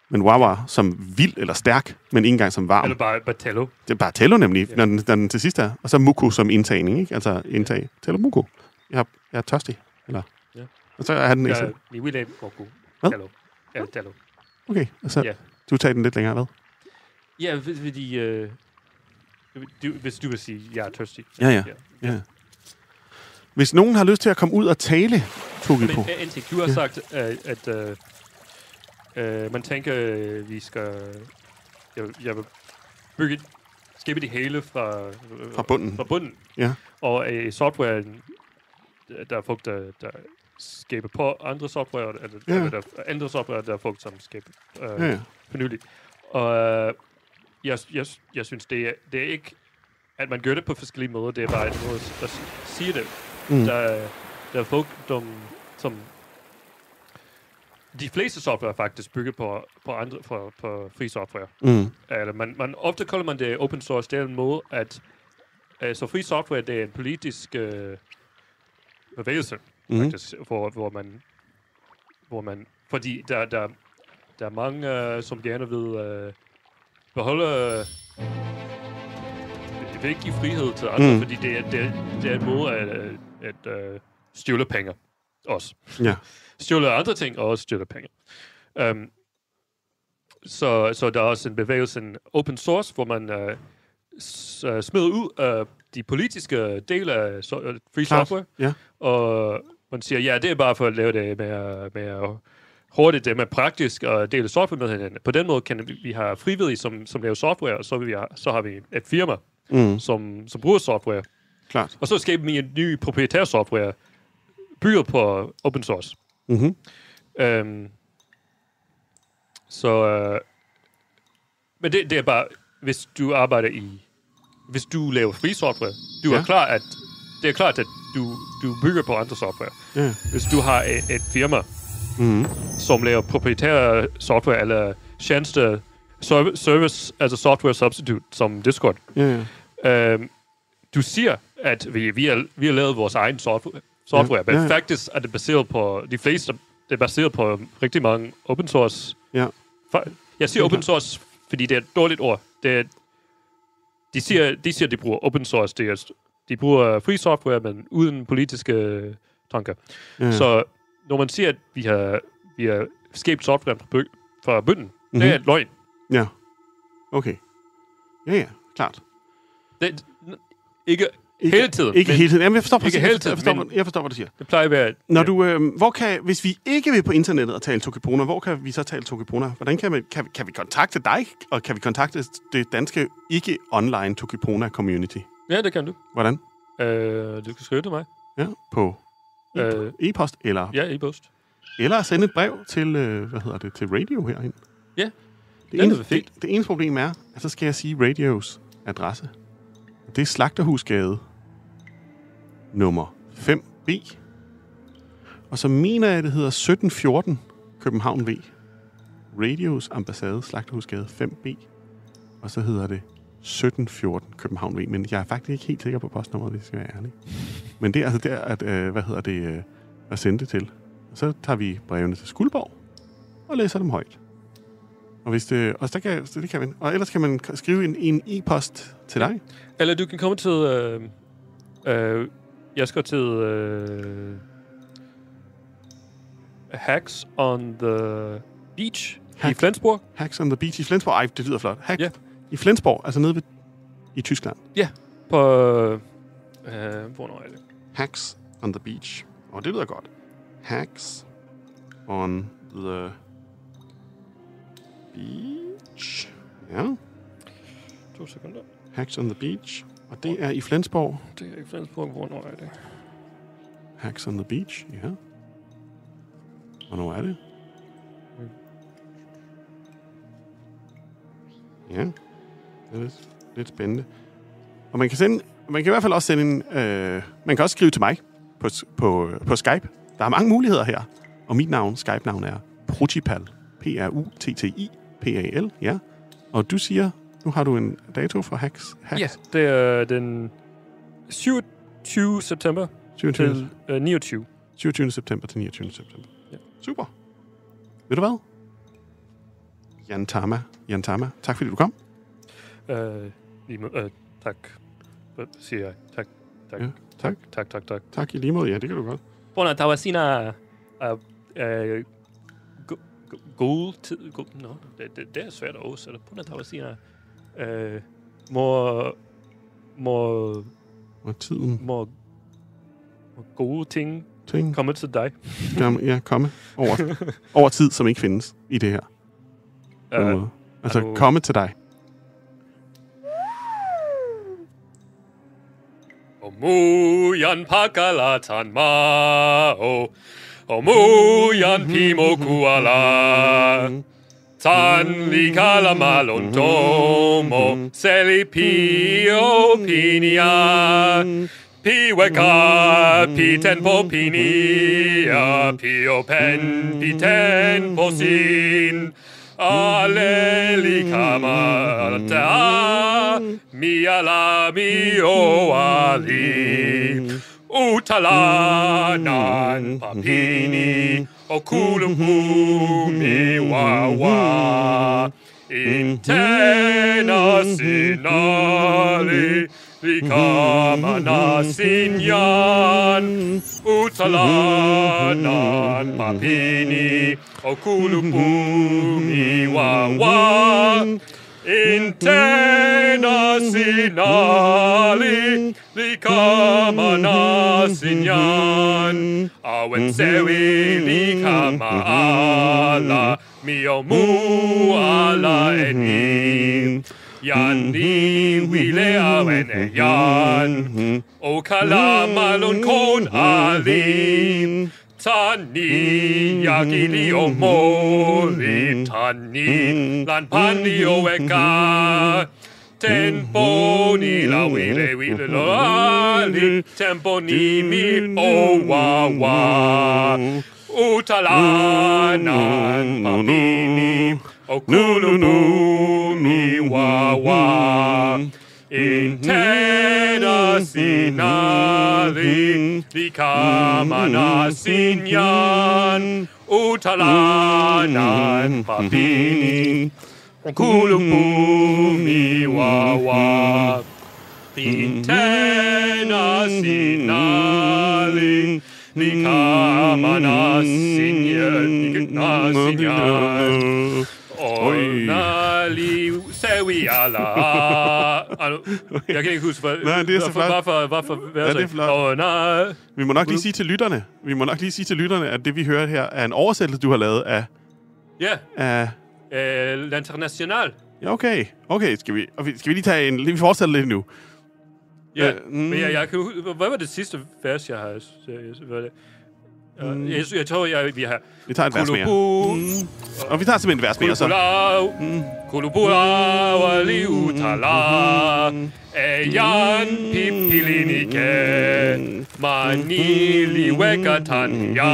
Men Wawa som vild eller stærk, men ikke engang som varm. Eller bare Tello. Det er bare Tello nemlig, ja. når den til sidst er. Og så Muku som indtagning, ikke? Altså indtag. Tello Muku. Jeg er tørstig. Eller? Ja. Og så er den ikke. Vi vil have Muku. Hvad? Tello. Ja, Tello. Okay, og så du tager den lidt længere, hvad? Ja, fordi hvis du vil sige, jeg er tørstig. Ja. Hvis nogen har lyst til at komme ud og tale, Toki Pona. Men indtil du har sagt, at man tænker, vi skal... Jeg vil skabe det hele fra bunden. Fra bunden. Ja. Og i software, der er folk, der skaber på andre software, eller der er andre software, der er folk, som skaber for nylig. Og jeg synes, det er ikke, at man gør det på forskellige måder. Det er bare en måde at sige det. Der er folk, som de fleste software faktisk bygger på andre på fri software. Eller man ofte kalder man det open source. Det er en måde at så fri software, det er en politisk bevægelse faktisk, hvor man fordi der er mange som gerne vil beholde vil ikke give frihed til andre, fordi det er en måde at stjæle penge også. Ja. Stjæle andre ting og også stjæle penge. Så der er også en bevægelse, en open source, hvor man smider ud af de politiske dele af free software, og man siger, ja, det er bare for at lave det mere hurtigt, det er mere praktisk at dele software med hinanden. På den måde kan vi have frivillige, som laver software, og så har vi et firma, som bruger software. Klart. Og så skaber vi en ny proprietær software, bygget på open source. Men det er bare, hvis du arbejder hvis du laver fri software, det er klart, at du bygger på andre software. Hvis du har et firma, som laver proprietær software, eller tjeneste, service, altså software substitute, som Discord, du siger, at vi har lavet vores egen software, software, men faktisk er det baseret på, de fleste, det er baseret på rigtig mange open source. Ja. Jeg siger open source, fordi det er et dårligt ord. De siger, de bruger open source. De bruger free software, men uden politiske tanker. Ja. Så når man siger, at vi har skabt software fra bunden, det er et løgn. Ja. Okay. Ja, klart. Det, ikke hele tiden. Ikke hele tiden. Jamen, jeg forstår hvad du siger. Det plejer at være... Når du, hvis vi ikke vil på internettet og tale Tokipona, hvor kan vi så tale Tokipona? Hvordan kan vi kontakte dig, og kan vi kontakte det danske ikke-online Tokipona community? Ja, det kan du. Hvordan? Du kan skrive til mig. Ja, på e-post eller... Ja, e-post. Eller sende et brev til, til radio herhen. Ja, det eneste problem er, at så skal jeg sige radios adresse. Det er Slagterhusgade nummer 5B. Og så mener jeg, det hedder 1714 København V. Radios ambassade Slagterhusgade 5B. Og så hedder det 1714 København V. Men jeg er faktisk ikke helt sikker på postnummeret, hvis jeg skal være ærlig. Men det er altså der, at sende det til. Og så tager vi brevene til Skuldborg og læser dem højt. Og hvis det, og det kan man. Og ellers kan man skrive en e-post til dig. Eller du kan komme til... jeg skal til... Hacks on the Beach i Flensborg. Hacks on the Beach i Flensborg. Ej, det lyder flot. I Flensborg, altså nede i Tyskland. Ja, på... hvornår er det? Hacks on the Beach. Og det lyder godt. Hacks on the Beach. Ja. 2 sekunder. Hacks on the Beach. Og det er i Flensborg. Det er i Flensborg. Hvornår er det? Hacks on the Beach, ja. Hvornår er det? Ja. Det er lidt spændende. Og man kan i hvert fald også sende en... man kan også skrive til mig på Skype. Der er mange muligheder her. Og mit Skype-navn er Prutipal. P-R-U-T-T-I-P-A-L. Ja. Og du siger, nu har du en dato for Hacks. Ja, det er den 27. september til 29. 27. september til 29. september. Ja. Super. Ved du hvad? Jan Tama, tak fordi du kom. Tak, siger jeg. Tak. Ja, tak. Tak. Tak i lige måde, ja, det kan du godt. Bona, der var sina god tid. Det er svært at oversætte. Bona, der var sina må gode ting komme til dig. Ja, komme over tid, som ikke findes i det her. Altså, komme til dig. Mujan pakalatan mao, mujan pimo kuala, tan likala malondomo, seli pio pinia, piweka piten po pinia, pio pen piten po sin. Alelikama miala mio ali utalanan papini okulupumi wawa intena sinali likama nasinyan utalanan papini okulupumi wawa intena sinali likama nasinyan awen sewi likama ala mio mu ala eni yan ni wile awen e yan o kalamalon kon ali Tani yakili o moli, tani lan pani o eka. Tempo ni la wile lali, tempo ni mi o wawa. Utalanan papini, o kulubu mi wawa. Intena sinari, likamana sinyan, utalanan papini, kulupumi wawa. Intena sinari, likamana sinyan, Onali sawi ala. Jeg kan ikke huske, hvorfor. Vi må nok lige sige til lytterne, at det vi hører her er en oversættelse, du har lavet af... Ja. Af... L'International. Ja, okay. Skal vi lige tage en... Vi fortsætter lidt nu. Ja, men jeg kan huske... Hvad var det sidste vers, jeg har... Jeg tror, vi har... Vi tager et vers mere. Og vi tager simpelthen et vers mere, så. Kulubula wali utala Ayan pipilinike Manili wekatanya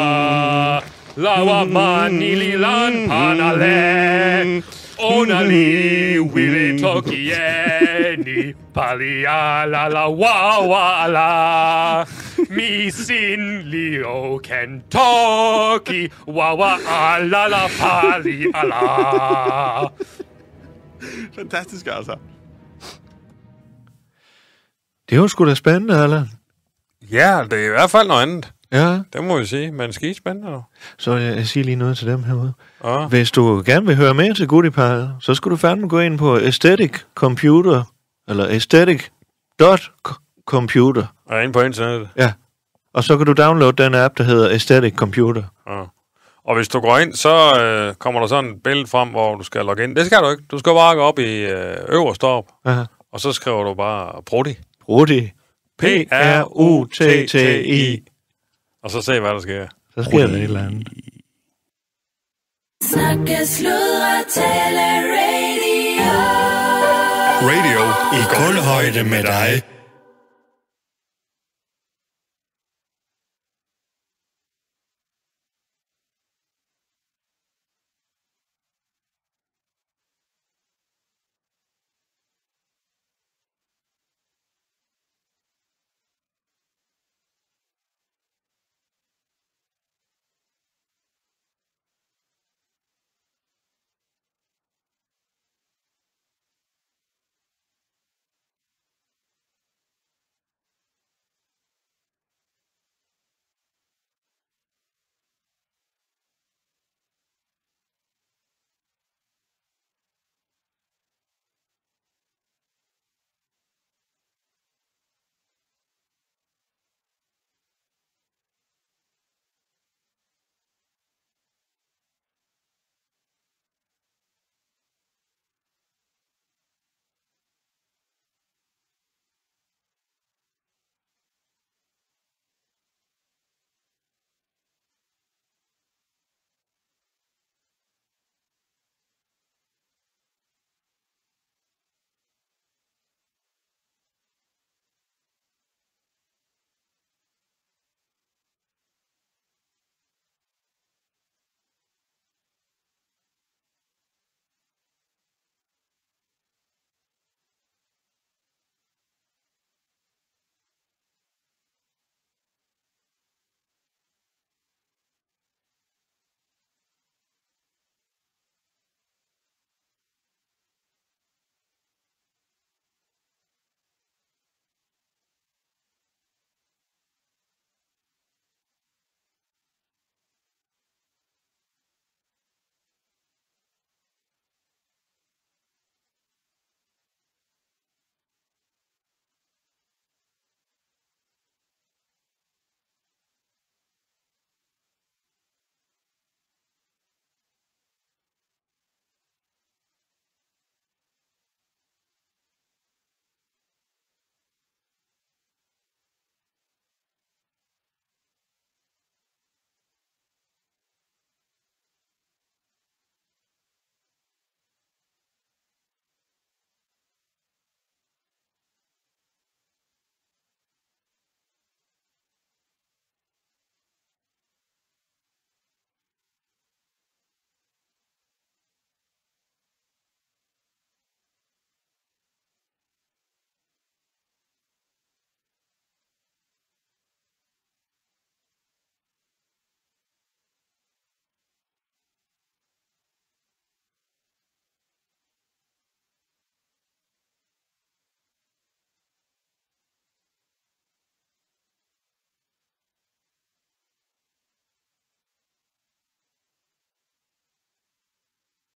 Lawa manili lan panale Onali wile tokieni Palia la la wa la Mi sin lio Kentucky Wawa ala la pali ala. Fantastisk, altså. Det var sgu da spændende, Allan. Ja, det er i hvert fald noget andet. Ja. Det må vi sige. Men skide spændende. Så jeg siger lige noget til dem herude. Ja. Hvis du gerne vil høre mere til Goodie Pal, så skal du fandme gå ind på Aesthetic Computer, eller aesthetic.computer. Og ind på internettet. Ja. Og så kan du downloade den app, der hedder Aesthetic Computer. Ja. Og hvis du går ind, så kommer der sådan et billede frem, hvor du skal logge ind. Det skal du ikke. Du skal bare gå op i øverst op. Aha. Og så skriver du bare Prudi. Prudi. P-R-U-T-T-I. Og så se, hvad der sker. Så sker der et eller andet. Snakke, sludre, tale, radio. Radio i kulhøjde med dig.